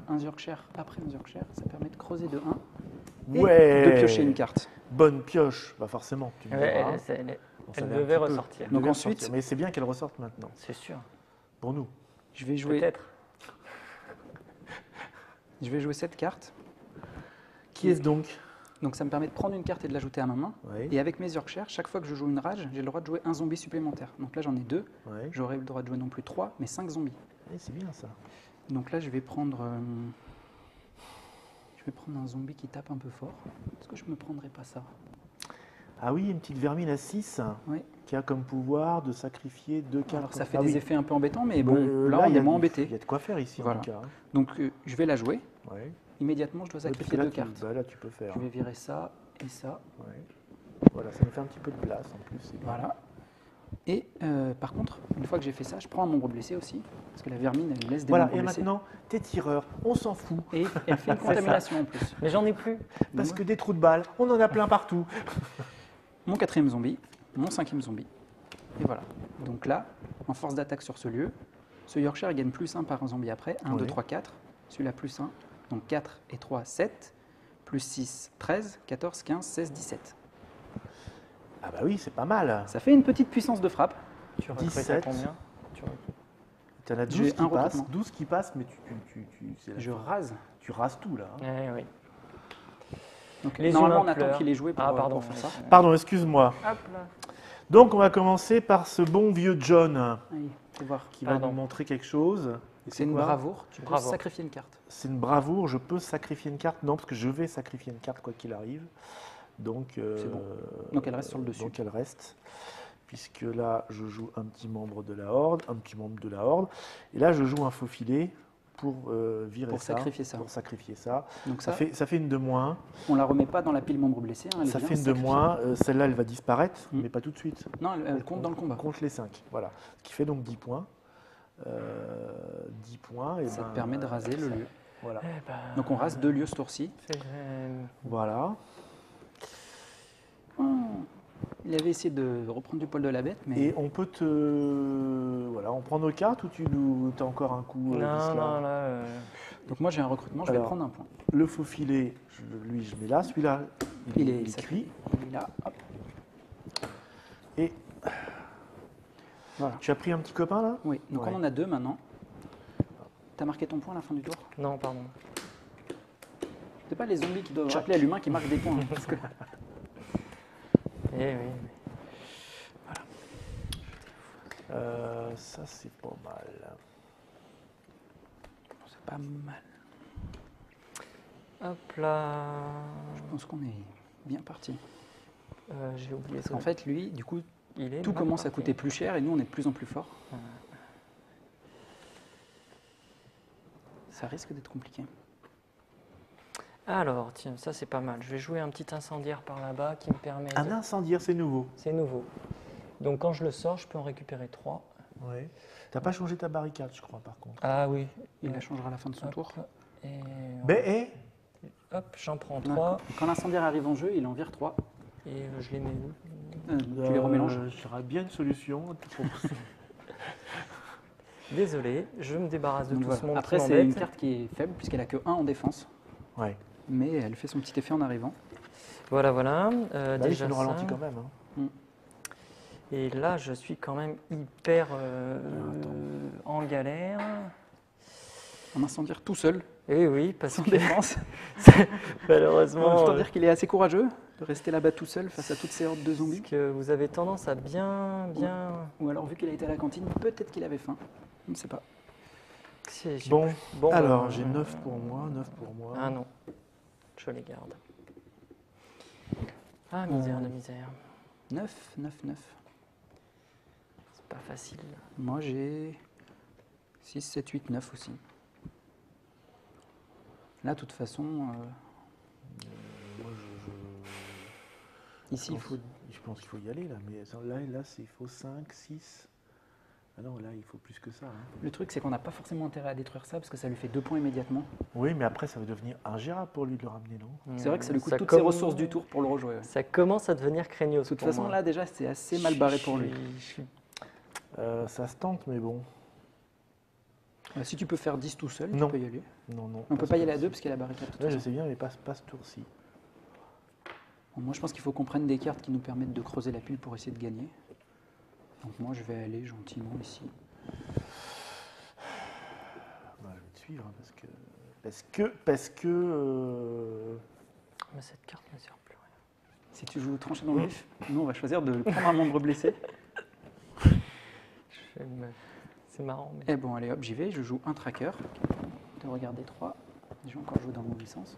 un Yorkshire après un Yorkshire, ça permet de creuser de 1 et Ouais. de piocher une carte. Bonne pioche. Bah forcément, tu me Ouais, diras. elle On elle savait devait un petit peu. ressortir. Elle Donc devait ensuite- ressortir. Mais c'est bien qu'elle ressorte maintenant. C'est sûr. Pour nous. Je vais jouer, Peut-être. je vais jouer cette carte. Qui est-ce donc? Donc ça me permet de prendre une carte et de l'ajouter à ma main. Ouais. Et avec mes Yorkshire, chaque fois que je joue une rage, j'ai le droit de jouer un zombie supplémentaire. Donc là j'en ai 2, Ouais. j'aurai le droit de jouer non plus 3, mais 5 zombies. Ouais, c'est bien ça. Donc là je vais prendre un zombie qui tape un peu fort. Est-ce que je me prendrais pas ça? Ah oui, une petite vermine à 6 Oui. qui a comme pouvoir de sacrifier 2 cartes. Alors ça fait Ah des oui. effets un peu embêtants, mais bon, là on il y est a moins du- embêté. Il y a de quoi faire ici Voilà. en tout cas. Donc je vais la jouer. Ouais. Immédiatement je dois Ouais, parce sacrifier que là, 2 tu, cartes. bah, là, tu peux faire. Je vais virer ça et ça. Ouais. Voilà, ça nous fait un petit peu de place en plus. c'est bien. Voilà. Et par contre, une fois que j'ai fait ça, je prends un membre blessé aussi, parce que la vermine elle laisse des Voilà, membres et blessés. maintenant, t'es tireur, on s'en fout. Et elle fait une contamination en plus. Mais j'en ai plus. Parce que des trous de balles, on en a plein partout. Mon 4e zombie, mon 5e zombie. Et voilà. Donc là, en force d'attaque sur ce lieu, ce Yorkshire il gagne plus 1 par un zombie après. 1, 2, Oui. 3, 4. Celui-là plus 1. Donc 4 et 3, 7. Plus 6, 13, 14, 15, 16, 17. Ah bah oui, c'est pas mal. Ça fait une petite puissance de frappe. Tu recrutes à 17. combien Tu recrutes. T'en as 12 J'ai qui un passent, recrutement. 12 qui passent, mais c'est la Je fin. rase. Tu rases tout là. hein. Ouais, oui. Donc, Les normalement, humains on attend pleurent. qu'il ait joué pour, Ah, pardon. pour faire ça. Pardon, excuse-moi. Hop là. Donc on va commencer par ce bon vieux John Allez, fais voir. qui va Pardon. nous montrer quelque chose. Et C'est une quoi bravoure. Tu peux Bravoure. sacrifier une carte. C'est une bravoure, je peux sacrifier une carte. Non, parce que je vais sacrifier une carte quoi qu'il arrive. Donc, C'est bon. Donc, elle reste sur le dessus. Donc elle reste. Puisque là, je joue un petit membre de la Horde, un petit membre de la Horde. Et là, je joue un faux filet pour virer Pour ça. sacrifier ça. Pour sacrifier ça. Donc Ça ça, fait une de moins. on la remet pas dans la pile membre blessé. Hein, elle est Ça bien fait une de sacrifiée. moins. Celle-là, elle va disparaître, Mm. mais pas tout de suite. Non, elle compte dans le combat. On compte les 5. Voilà. Ce qui fait donc 10 points. 10 points. Et Ça ben, te permet de raser le ça- lieu. Voilà. Eh ben, Donc on rase 2 lieux ce tour-ci. Voilà. Oh, il avait essayé de reprendre du poil de la bête, mais Et on peut te. Voilà, on prend nos cartes ou tu nous. T'as encore un coup Non, Gisela non, là. donc moi j'ai un recrutement, je vais Alors, prendre un point. Le faux filet, lui, je mets là. Celui-là, Il est écrit. sacré. Il est là, hop. Et Voilà. tu as pris un petit copain là Oui, donc Ouais. on en a 2 maintenant. T'as marqué ton point à la fin du tour? Non, pardon. C'est pas les zombies qui doivent Tchac. rappeler à l'humain qui marque des points. hein, parce que- Eh oui. Ça, c'est pas mal. C'est pas mal. Hop là. Je pense qu'on est bien parti. J'ai oublié Parce ça. qu'en fait, lui, du coup, Il est tout mal commence à parti. coûter plus cher et nous, on est de plus en plus fort. Ça risque d'être compliqué. Alors, tiens, ça c'est pas mal. Je vais jouer un petit incendiaire par là-bas qui me permet. Un incendiaire, c'est nouveau. C'est nouveau. Donc quand je le sors, je peux en récupérer 3. Ouais. T'as pas changé ta barricade, je crois, par contre. Ah oui. Il la changera à la fin de son tour. Et Ben, hop, j'en prends D'accord. 3 Quand l'incendiaire arrive en jeu, il en vire 3. et je les mets où? Tu les remélanges. J'aurais bien une solution à te proposer. Désolé, je me débarrasse de Donc tout voilà. ce monde Après, qui c'est une m'embête. carte qui est faible puisqu'elle a que 1 en défense. Ouais. Mais elle fait son petit effet en arrivant. Voilà, voilà. Bah oui, Déjà ça nous ralentit ça. quand même. Hein. Et là, je suis quand même hyper attends. en galère. Un incendiaire tout seul, Et oui, parce sans que défense. malheureusement, Je dois dire qu'il est assez courageux de rester là-bas tout seul face à toutes ces hordes de parce zombies. que vous avez tendance à bien... Ou alors, vu qu'il a été à la cantine, peut-être qu'il avait faim. Je ne sais pas. J'ai Bon, plus- bon, alors bah, j'ai 9 pour moi, 9 pour moi. Ah non, je les garde. Ah, misère de misère. 9, 9, 9. C'est pas facile. Moi, j'ai 6, 7, 8, 9 aussi. Là, de toute façon, Moi, ici, il faut... je pense qu'il faut y aller là, mais là il faut 5, 6. Ah non, là il faut plus que ça. Hein. Le truc, c'est qu'on n'a pas forcément intérêt à détruire ça parce que ça lui fait 2 points immédiatement. Oui, mais après ça va devenir ingérable pour lui de le ramener, non? C'est vrai que ça lui coûte toutes comm- ses ressources du tour pour le rejouer. ouais. Ça commence à devenir craignos. De toute pour façon, moi. là, déjà, c'est assez mal barré pour lui. Ça se tente, mais bon. Si tu peux faire 10 tout seul, Non. tu peux y aller. Non, non. On peut pas y aller à 2 parce qu'il y a la barricade. de toute Oui, je façon. sais bien, mais pas ce tour-ci. Bon, moi, je pense qu'il faut qu'on prenne des cartes qui nous permettent de creuser la pile pour essayer de gagner. Donc moi, je vais aller gentiment ici. Bah, je vais te suivre, hein, parce que. Mais cette carte ne sert plus à rien. Si tu joues tranché dans le vif, nous, on va choisir de prendre un membre blessé. C'est marrant. Mais... Et bon, allez hop, j'y vais. Je joue un tracker. De regarder 3. Je vais encore jouer dans le mauvais sens.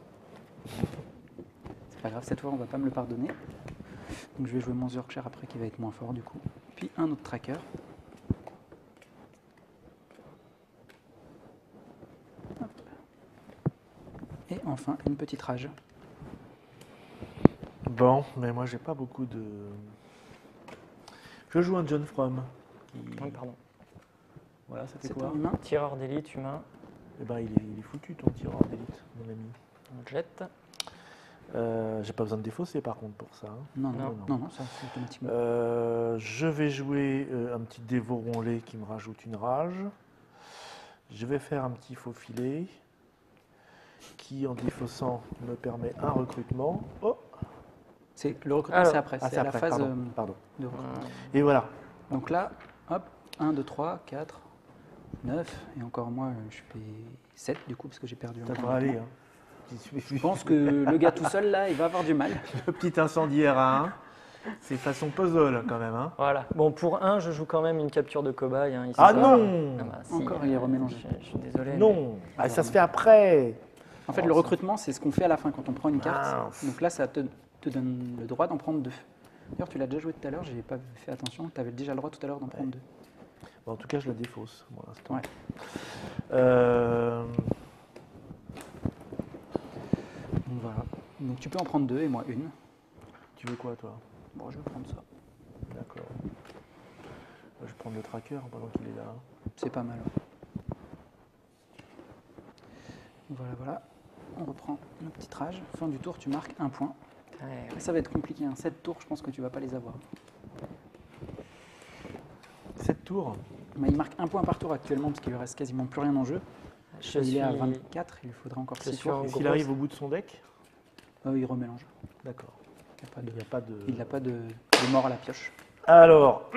C'est pas grave, cette fois, on va pas me le pardonner. Donc je vais jouer mon Yorkshire après qui va être moins fort du coup. Puis un autre tracker. Hop. Et enfin une petite rage. Bon, mais moi j'ai pas beaucoup de. Je joue un John From. Oh, pardon. Voilà, ça fait C'est quoi? un humain. Tireur d'élite humain. Eh ben, il est foutu ton tireur d'élite, mon ami. On jette. J'ai pas besoin de défausser par contre pour ça. Hein. Non, Non. non, ça c'est automatiquement. Je vais jouer un petit dévoron lait qui me rajoute une rage. Je vais faire un petit faux filet qui, en défaussant, me permet un recrutement. Oh, Le recrutement Alors, c'est après, c'est à la phase pardon. de recrutement. Et voilà. Donc là, hop, 1, 2, 3, 4, 9, et encore moi je fais 7 du coup parce que j'ai perdu un Ça point devrait de aller. temps. Hein. Je pense que le gars tout seul là, il va avoir du mal. Le petit incendiaire à 1, c'est façon puzzle quand même. Hein. Voilà. Bon, pour 1, je joue quand même une capture de cobaye. Hein, ici, Ah ça va. non Bah, si, Encore, il est remélangé. Je suis désolé. Non, ah, ça se fait après. En fait, le recrutement, c'est ce qu'on fait à la fin quand on prend une carte. Mince. Donc là, ça te donne le droit d'en prendre 2. D'ailleurs, tu l'as déjà joué tout à l'heure, j'ai pas fait attention. Tu avais déjà le droit tout à l'heure d'en prendre 2. Bon, en tout cas, je la défausse pour l'instant. Ouais. Voilà. Donc tu peux en prendre 2 et moi une. Tu veux quoi, toi? Bon, je vais prendre ça. D'accord. Je vais prendre le tracker pendant qu'il est là. C'est pas mal. Voilà, voilà. On reprend nos petites rages. Fin du tour, tu marques un point. Ouais, Ça va être compliqué. 7 tours, je pense que tu vas pas les avoir. 7 tours. Mais il marque un point par tour actuellement parce qu'il lui reste quasiment plus rien en jeu. Il est à 24, il lui faudra encore je 6 suis tours. en Et s'il grosse- arrive au bout de son deck? Il remélange. D'accord. Il n'y a pas de, Il n'y a pas de. il n'a pas de mort à la pioche. Alors,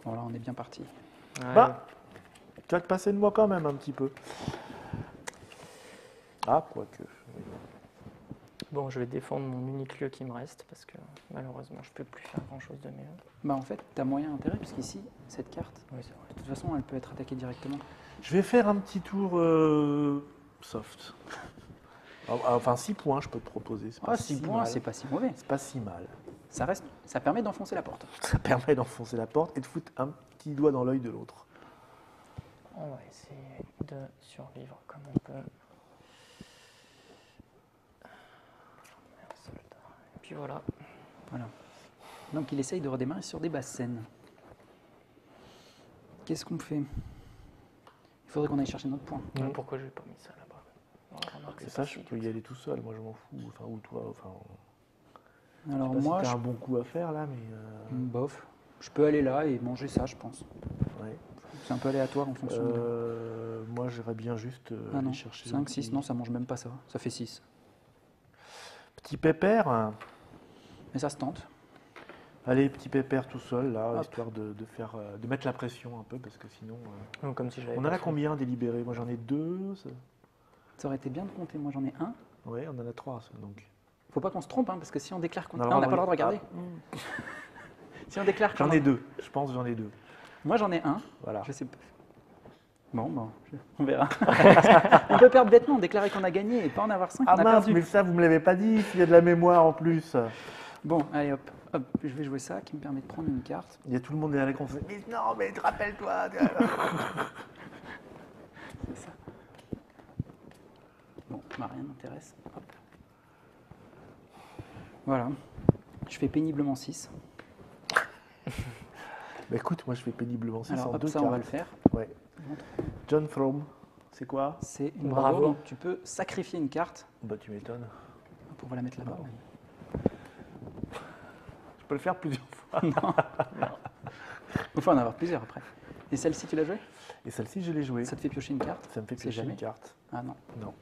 Voilà, on est bien parti. Ouais. bah, tu vas te passer de moi quand même un petit peu. Ah, quoique. Oui. Bon, je vais défendre mon unique lieu qui me reste parce que malheureusement, je peux plus faire grand chose de mieux. Bah en fait, tu as moyen intérêt puisqu'ici, cette carte, Oui, c'est vrai. de toute façon, elle peut être attaquée directement. Je vais faire un petit tour soft. Enfin, 6 points, je peux te proposer. C'est pas Ah, 6 si points, mal. c'est pas si mauvais. C'est pas si mal. Ça permet d'enfoncer la porte. Ça permet d'enfoncer la porte et de foutre un petit doigt dans l'œil de l'autre. On va essayer de survivre comme on peut. Un soldat. Et puis voilà. Voilà. Donc il essaye de redémarrer sur des basses scènes. Qu'est-ce qu'on fait? Il faudrait qu'on aille chercher notre point. Pourquoi je n'ai pas mis ça là-bas? Remarque, C'est c'est ça, pas je si peux y aller tout seul, moi je m'en fous. Enfin, ou toi, enfin. Alors Je sais pas moi, si t'as un bon coup à faire là, mais. bof. Je peux aller là et manger ça, je pense. Ouais. C'est un peu aléatoire en fonction Moi j'irais bien juste Ah aller non, chercher. 5, 6, non, ça mange même pas ça. Ça fait 6. Petit pépère. Hein. Mais ça se tente. Allez, petit pépère tout seul là, Hop. histoire de faire, de mettre la pression un peu parce que sinon. Donc, comme si je l'avais On pas en a fait. combien délibérés? Moi j'en ai 2. Ça aurait été bien de compter. Moi, j'en ai un. Ouais, on en a 3 donc. Faut pas qu'on se trompe, hein, parce que si on déclare qu'on... On a le Ah, on n'a droit pas le droit de de regarder. Si on déclare qu'on J'en ai 2. Je pense que j'en ai 2. Moi, j'en ai un. Voilà. Je sais pas. Bon, on verra. On peut perdre bêtement, déclarer qu'on a gagné et pas en avoir 5, Ah on a mince, perdu. mais ça vous me l'avez pas dit, s'il y a de la mémoire en plus. Bon, allez hop, je vais jouer ça qui me permet de prendre une carte. Il y a tout le monde derrière l'écran qui fait, mais non, mais rappelle-toi. C'est ça. Bon, bah, rien m'intéresse. Hop. Voilà. Je fais péniblement 6. Bah écoute, moi je fais péniblement 6 Alors en hop, 2 ça cartes. on va le faire. Ouais. John From, c'est quoi? C'est une Bravo. bravo. Donc, tu peux sacrifier une carte. Bah tu m'étonnes. Hop, on va la mettre là-bas. Je peux le faire plusieurs fois. Il faut en avoir plusieurs après. Et celle-ci, tu l'as jouée? Et celle-ci, je l'ai jouée. Ça te fait piocher une carte? Ça me fait C'est piocher jamais. une carte. Ah non. Non.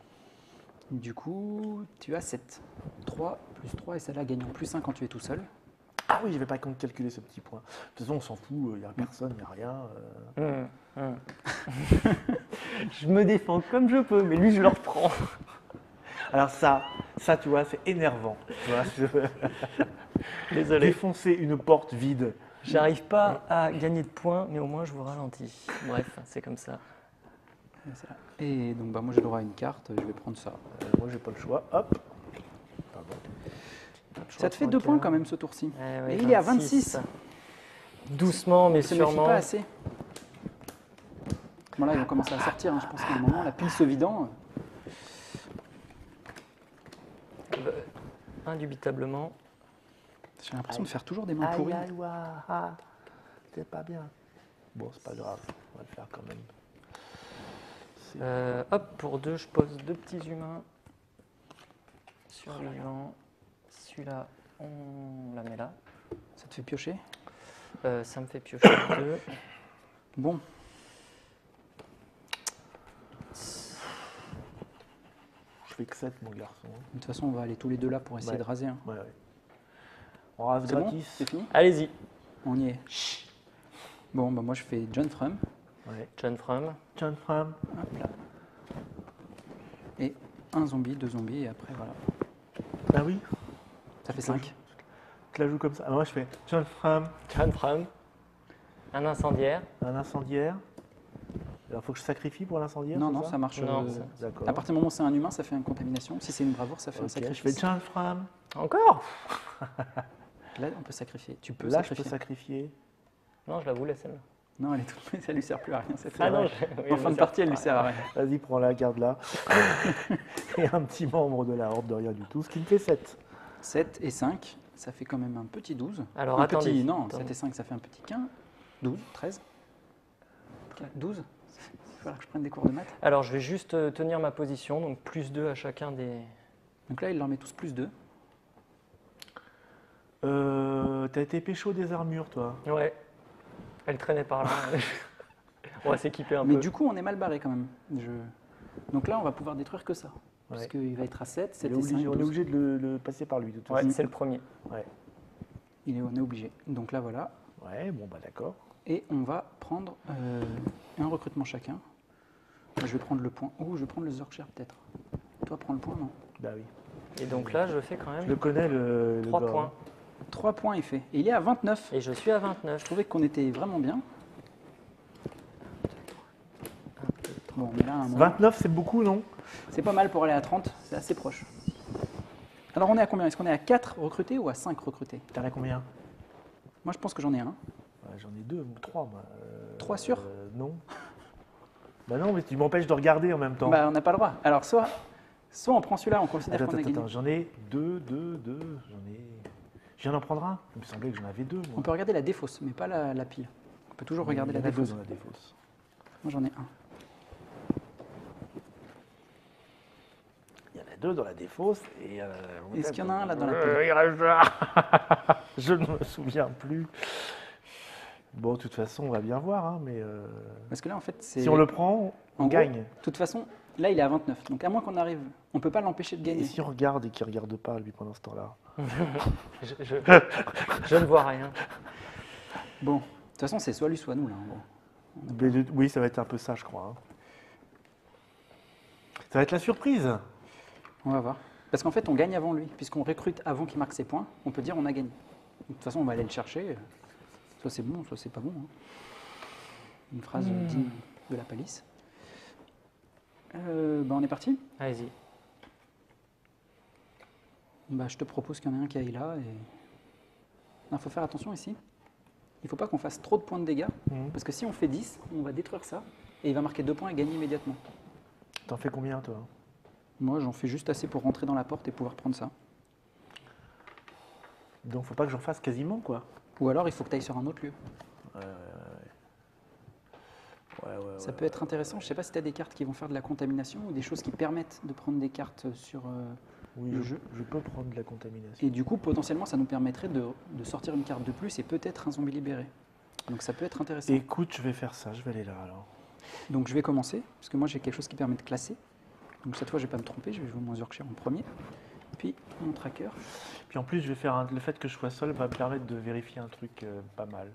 Du coup, tu as 7. 3 plus 3 et celle-là gagne en plus 1 quand tu es tout seul. Ah oui, je vais pas calculer ce petit point. De toute façon, on s'en fout, il n'y a personne, il n'y a rien. Je me défends comme je peux, mais lui, je le reprends. Alors ça, tu vois, c'est énervant. Tu vois, Désolé. défoncer une porte vide. J'arrive pas à gagner de points, mais au moins, je vous ralentis. Bref, c'est comme ça. C'est là. Et donc, bah, moi, j'ai le droit à une carte. Je vais prendre ça. Moi, j'ai pas le choix. Hop. Pardon. Ça te fait 2 points quand même ce tour-ci. Ouais, Et il est à 26. Doucement, mais Ça ne me fie sûrement. pas assez. Bon, là, ils vont commencer à sortir. Hein. Je pense qu'à un moment, la pile se vidant. Indubitablement. J'ai l'impression de faire toujours des mains pourries. C'est pas bien. Bon, c'est pas grave, on va le faire quand même. Hop, pour 2, je pose 2 petits humains. Survivants. Celui-là, on la met là. Ça te fait piocher? Ça me fait piocher 2. Bon. Je fais que 7, mon garçon. De toute façon, on va aller tous les deux là pour essayer Ouais. de raser. Hein. Ouais. On rase C'est bon? gratis. C'est fini? Allez-y. On y est. Bon, bah, moi, je fais John Frum. Ouais. John Frum. John Fram. Hop là. Et un zombie, 2 zombies, et après, voilà. Ah oui, Ça fait 5. tu la joues comme ça. Ah, moi, je fais John Fram, John Frum. Un incendiaire. un incendiaire. Alors, faut que je sacrifie pour l'incendiaire? Non, c'est non, ça marche. Non, D'accord. À partir du moment où c'est un humain, ça fait une contamination. Si c'est une bravoure, ça fait un Ok, je sacrifice. fais John Fram. Encore? Là, on peut sacrifier. Tu peux Là, je sacrifier. peux sacrifier. Non, je la voulais celle-là. Non, elle est toute... ça lui sert plus à rien. Cette Ah non, en fin de partie, elle lui sert à rien. Vas-y, prends-la, garde-la. Et un petit membre de la horde de rien du tout, ce qui me fait 7. 7 et 5, ça fait quand même un petit 12. Alors, un attendez. petit, non, Attendez. 7 et 5, ça fait un petit 15. 12, 13. 12. Il va falloir que je prenne des cours de maths. Alors, je vais juste tenir ma position, donc plus 2 à chacun des... Donc là, il leur met tous plus 2. T'as été pécho des armures, toi? Ouais. Elle traînait par là. On va s'équiper un Mais peu. du coup, on est mal barré quand même. Donc là, on va pouvoir détruire que ça. Ouais. Parce qu'il va être à 7, 7 On est et 5, obligé, on est 12. obligé de le passer par lui, de toute Ouais, façon. c'est le premier. Ouais. On est obligé. Donc là, voilà. Ouais, bon, bah d'accord. Et on va prendre un recrutement chacun. Moi, je vais prendre le point. Oh, je vais prendre le Zorkshire peut-être. Toi, prends le point, non? Bah oui. Et donc là, je fais quand Je le même connais, le 3 gars. points. 3 points est fait. Et il est à 29. Et je suis à 29. Je trouvais qu'on était vraiment bien. Bon, mais là, à un moment, 29, c'est beaucoup, non? c'est pas mal pour aller à 30. C'est assez proche. Alors, on est à combien? Est-ce qu'on est à 4 recrutés ou à 5 recrutés? T'en as combien? Moi, je pense que j'en ai un. Ouais, j'en ai 2 ou 3, moi. 3 sûrs? Non. Bah non, mais tu m'empêches de regarder en même temps. Bah, on n'a pas le droit. Alors, soit on prend celui-là, on considère attends, qu'on a gagné. j'en ai 2. J'en ai... Je viens d'en prendre un. Il me semblait que j'en avais deux, moi. On peut regarder la défausse, mais pas la pile. On peut toujours regarder Il y la en a deux défausse. dans la défausse. Moi, j'en ai un. Il y en a deux dans la défausse. Est-ce qu'il y en a un là dans la pile? Il reste là. Je ne me souviens plus. Bon, de toute façon, on va bien voir. Hein, mais Parce que là, en fait, c'est. si on le prend, on En gros, gagne. De toute façon, là, il est à 29. Donc, à moins qu'on arrive, on ne peut pas l'empêcher de Et gagner. si on regarde et qu'il ne regarde pas, lui, pendant ce temps-là? Je ne vois rien. Bon, de toute façon, c'est soit lui, soit nous, là. En gros. Oui, ça va être un peu ça, je crois. Hein. Ça va être la surprise. On va voir. Parce qu'en fait, on gagne avant lui. Puisqu'on recrute avant qu'il marque ses points, on peut dire on a gagné. Donc, de toute façon, on va aller le chercher. Soit c'est bon, soit c'est pas bon. Hein. Une phrase digne de la palisse. On est parti. Allez-y. Je te propose qu'il y en ait un qui aille là. Il faut faire attention ici. Il ne faut pas qu'on fasse trop de points de dégâts. Parce que si on fait 10, on va détruire ça. Et il va marquer 2 points et gagner immédiatement. T'en fais combien, toi? Moi, j'en fais juste assez pour rentrer dans la porte et pouvoir prendre ça. Donc, faut pas que j'en fasse quasiment, quoi. Ou alors, il faut que tu ailles sur un autre lieu. Ouais, Ça peut être intéressant. Je ne sais pas si tu as des cartes qui vont faire de la contamination ou des choses qui permettent de prendre des cartes sur oui, le jeu. je peux prendre de la contamination. Et du coup, potentiellement, ça nous permettrait de sortir une carte de plus et peut-être un zombie libéré. Donc ça peut être intéressant. Écoute, je vais faire ça. Je vais aller là, alors. Donc je vais commencer, parce que moi j'ai quelque chose qui permet de classer. Donc cette fois, je ne vais pas me tromper, je vais jouer mon Yorkshire en premier. Puis mon tracker. Puis en plus, je vais faire le fait que je sois seul va me permettre de vérifier un truc pas mal.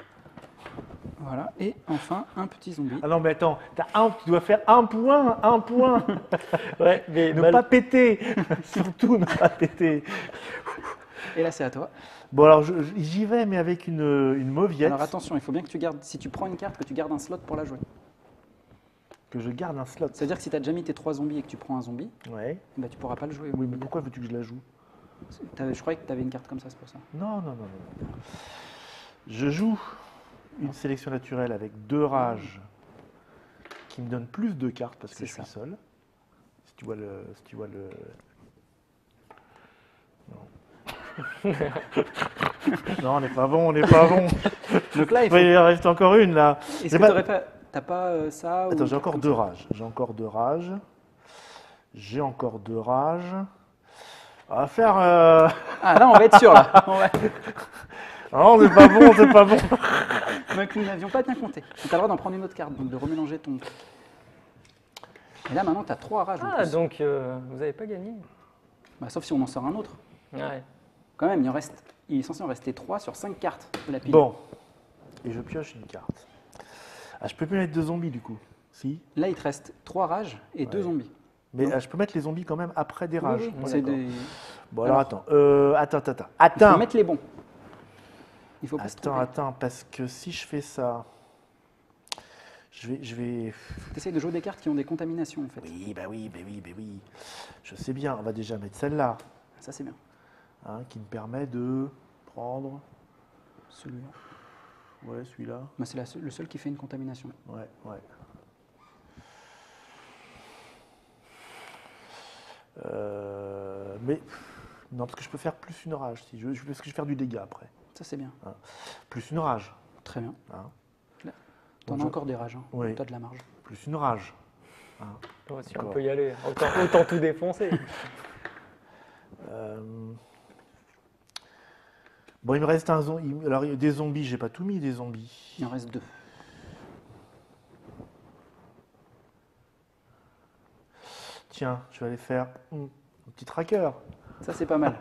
Voilà. Et enfin, un petit zombie. Ah non, mais attends, tu dois faire un point, un point. Ouais, mais Ne pas péter, surtout ne pas péter. Et là, c'est à toi. Bon, alors j'y vais, mais avec une mauviette. Alors attention, il faut bien que tu gardes, si tu prends une carte, que tu gardes un slot pour la jouer. Que je garde un slot. C'est-à-dire que si tu as déjà mis tes 3 zombies et que tu prends un zombie, Ouais. tu ne pourras pas le jouer. Oui, mais pourquoi veux-tu que je la joue? Je croyais que tu avais une carte comme ça, c'est pour ça. Non. Je joue une sélection naturelle avec 2 rages qui me donne plus de cartes parce que C'est je suis ça. seul. Si tu vois le... Non. Non, on n'est pas bon, Donc là, il faut. Il en reste encore une là. Est-ce que t'aurais pas. T'as pas ça Attends, ou j'ai encore comme 2 ça rages. J'ai encore 2 rages. On va faire... Ah, là, on va être sûr, là. Non, c'est pas bon. Donc, nous n'avions pas bien compté. Tu as le droit d'en prendre une autre carte, donc de remélanger ton truc. Et là, maintenant, tu as 3 rages. en Ah, plus. donc vous n'avez pas gagné. Sauf si on en sort un autre. Ouais. Quand même, il est censé en rester 3 sur 5 cartes de la pile. Bon. Et je pioche une carte. Ah, je peux plus mettre 2 zombies du coup. Si. Là, il te reste 3 rages et 2 zombies. Mais Non. je peux mettre les zombies quand même après des Oui, rages. oui, Bon, c'est d'accord. des... Bon, alors attends. Il Attends. faut mettre les bons. Il faut pas se tromper. Attends, parce que si je fais ça, je vais... Tu essayes de jouer des cartes qui ont des contaminations, en fait. Oui. Je sais bien, on va déjà mettre celle-là, Ça, c'est bien. hein, qui me permet de prendre... Celui-là. Ouais, celui-là. C'est le seul qui fait une contamination. Ouais. Mais non, parce que je peux faire plus une rage si je veux, parce que je vais faire du dégât après. Ça, c'est bien. Plus une rage. Très bien. Hein. T'en Donc as je- encore des rages. Hein. Oui. T'as de la marge. Plus une rage. Bon, si on D'accord. peut y aller, autant tout défoncer. Bon, il me reste un zombie. Alors, il y a des zombies, j'ai pas tout mis des zombies. Il en reste 2. Tiens, je vais aller faire un petit tracker. Ça, c'est pas mal.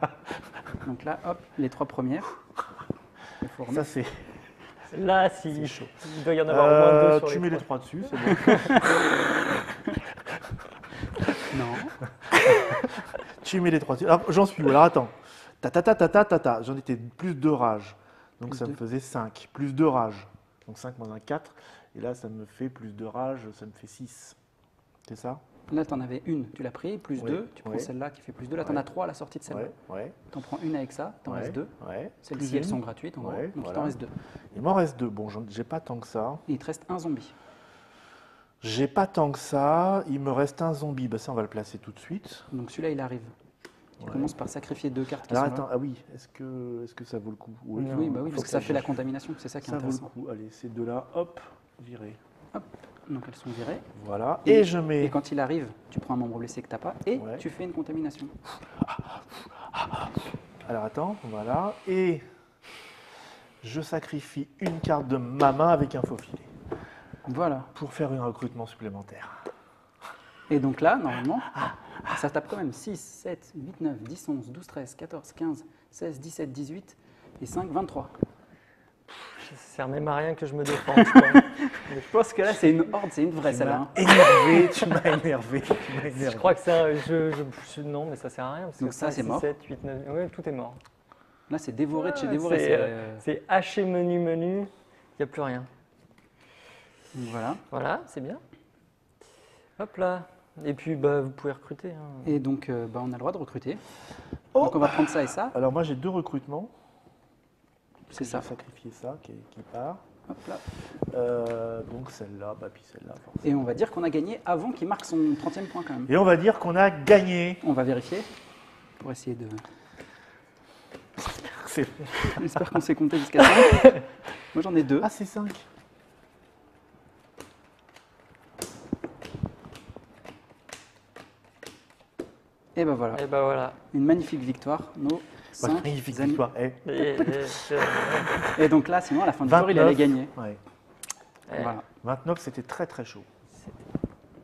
Donc là, hop, les 3 premières. Il faut Ça, remettre. c'est Là, c'est chaud. il doit y en avoir au moins 2 sur Tu les mets les 3 trois. dessus, c'est bon. Non. Tu mets les 3 dessus. Alors, j'en suis où? Alors, attends. J'en étais plus 2 rages. Donc, Plus ça me deux. faisait 5. Plus 2 rages. Donc, 5 moins 1, 4. Et là, ça me fait plus 2 rages, ça me fait 6. C'est ça? Là, t'en avais une, tu l'as pris, plus Oui, 2. Tu prends oui. celle-là qui fait plus 2. Là, t'en Ouais. as 3 à la sortie de celle-là. Ouais. T'en prends une avec ça, t'en restes 2. Ouais. Celles-ci, Plus elles une. sont gratuites en gros. Ouais, Donc il voilà. t'en reste 2. Il m'en reste 2. Bon, j'ai pas tant que ça. Et il te reste un zombie. J'ai pas tant que ça. Il me reste un zombie. Bah, ça, on va le placer tout de suite. Donc celui-là, il arrive Tu Ouais. commences par sacrifier 2 cartes qui Alors sont attends, là. ah oui, est-ce que ça vaut le coup? Non. Oui, bah oui, Faut parce que ça fait la gère. contamination, c'est ça qui est Ça vaut le intéressant. coup. Allez, ces deux-là, hop, virés. Donc elles sont virées. Voilà. Et- Et je Et mets. quand il arrive, tu prends un membre blessé que tu n'as pas et Ouais. tu fais une contamination. Alors attends, voilà. Et je sacrifie une carte de ma main avec un faux filet Voilà. pour faire un recrutement supplémentaire. Et donc là, normalement, ça tape quand même 6, 7, 8, 9, 10, 11, 12, 13, 14, 15, 16, 17, 18 et 5, 23. Ça sert même à rien que je me défende, je crois. Je pense que là, c'est une horde, c'est une vraie Tu celle-là. m'as hein. énervé, tu m'as énervé, tu m'as énervé. Je crois que c'est un non, mais ça sert à rien. Parce Donc que ça, c'est 6, mort. 7, 8, 9, ouais, tout est mort. Là, c'est dévoré de chez Ouais, dévoré. c'est haché menu, il n'y a plus rien. Donc voilà. Voilà, c'est bien. Hop là. Et puis, bah, vous pouvez recruter. Hein. Et donc, bah, on a le droit de recruter. Oh Donc on va prendre ça et ça. Alors moi j'ai 2 recrutements. C'est J'ai ça. sacrifié ça qui part. Hop là. Donc celle-là, bah, puis celle-là. forcément. Et on va dire qu'on a gagné avant qu'il marque son 30e point quand même. Et on va dire qu'on a gagné. On va vérifier pour essayer de... C'est- J'espère qu'on s'est compté jusqu'à 5. Moi j'en ai 2. Ah, c'est 5. Et ben voilà, Et bah voilà. une magnifique victoire. Nos 5 Magnifique amis. victoire. Eh, Et donc là, sinon à la fin du tour, il allait gagner. Ouais. Voilà. 29, c'était très très chaud.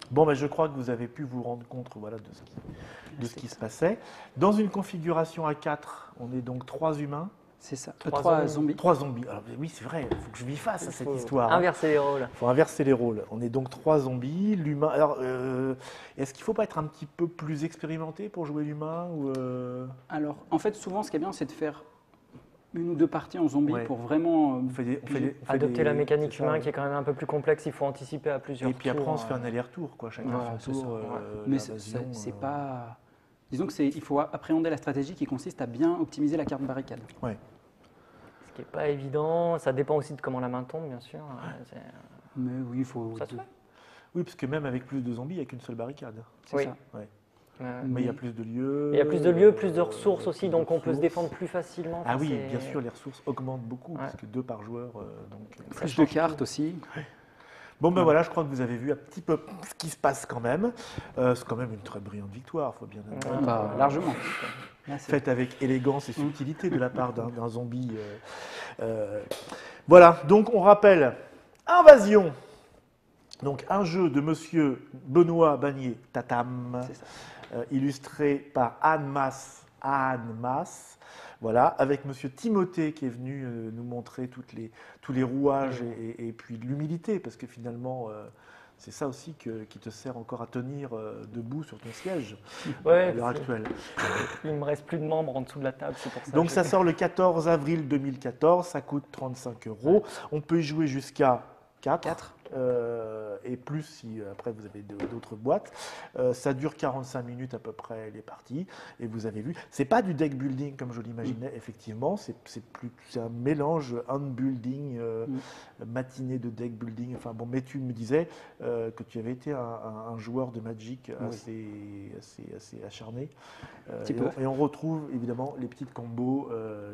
Bon, ben, je crois que vous avez pu vous rendre compte voilà, de ce qui se passait. Dans une configuration à 4, on est donc 3 humains, C'est ça. Trois 3 zombies. zombies. 3 zombies. Alors oui, c'est vrai, il faut que je m'y fasse à cette histoire. Inverser les rôles. Il faut inverser les rôles. On est donc 3 zombies. L'humain. Alors, est-ce qu'il ne faut pas être un petit peu plus expérimenté pour jouer l'humain ou Alors, en fait, souvent, ce qui est bien, c'est de faire 1 ou 2 parties en zombie Ouais. pour vraiment... on fait Adopter la mécanique c'est ça, humaine ouais. qui est quand même un peu plus complexe, il faut anticiper à plusieurs Et puis après, tours, on se fait un aller-retour, quoi. Chacun Voilà, son c'est tour. ça. Mais c'est pas... Disons que il faut appréhender la stratégie qui consiste à bien optimiser la carte barricade. Ce qui n'est pas évident. Ça dépend aussi de comment la main tombe, bien sûr. Mais oui, il faut... Ça se fait. Oui, parce que même avec plus de zombies, il n'y a qu'une seule barricade. C'est Oui. ça. Mais il y a plus de lieux. Il y a plus de lieux, plus de ressources aussi, plus de donc on peut se ressources. défendre plus facilement. Ah Enfin, oui, c'est- bien sûr, les ressources augmentent beaucoup, Ouais. parce que 2 par joueur. Plus de cartes aussi. Bon, ben voilà, je crois que vous avez vu un petit peu ce qui se passe quand même. C'est quand même une très brillante victoire, il faut bien admettre. Bah, largement. Là, c'est- Faite avec élégance et subtilité de la part d'un zombie. Voilà, donc on rappelle Invasion. Donc un jeu de monsieur Benoît Bagné Tatam, C'est ça. illustré par Anne Masse. Voilà, avec monsieur Timothée qui est venu nous montrer tous les rouages et puis l'humilité, parce que finalement, c'est ça aussi qui te sert encore à tenir debout sur ton siège Ouais, à l'heure c'est- actuelle. Il me reste plus de membres en dessous de la table, c'est pour ça. Donc que ça je- sort le 14 avril 2014, ça coûte 35 €. On peut y jouer jusqu'à 4. Et plus si après vous avez d'autres boîtes. Ça dure 45 minutes à peu près les parties. Et vous avez vu, c'est pas du deck building comme je l'imaginais, effectivement. C'est un mélange hand building, matinée de deck building. Enfin bon, mais tu me disais que tu avais été un joueur de Magic assez acharné. Petit peu. Et on retrouve évidemment les petites combos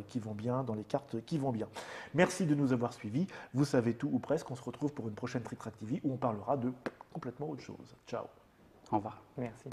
qui vont bien dans les cartes qui vont bien. Merci de nous avoir suivis. Vous savez tout ou presque. On se retrouve pour une prochaine Trick Track TV où on parlera de complètement autre chose. Ciao. Au revoir. Merci.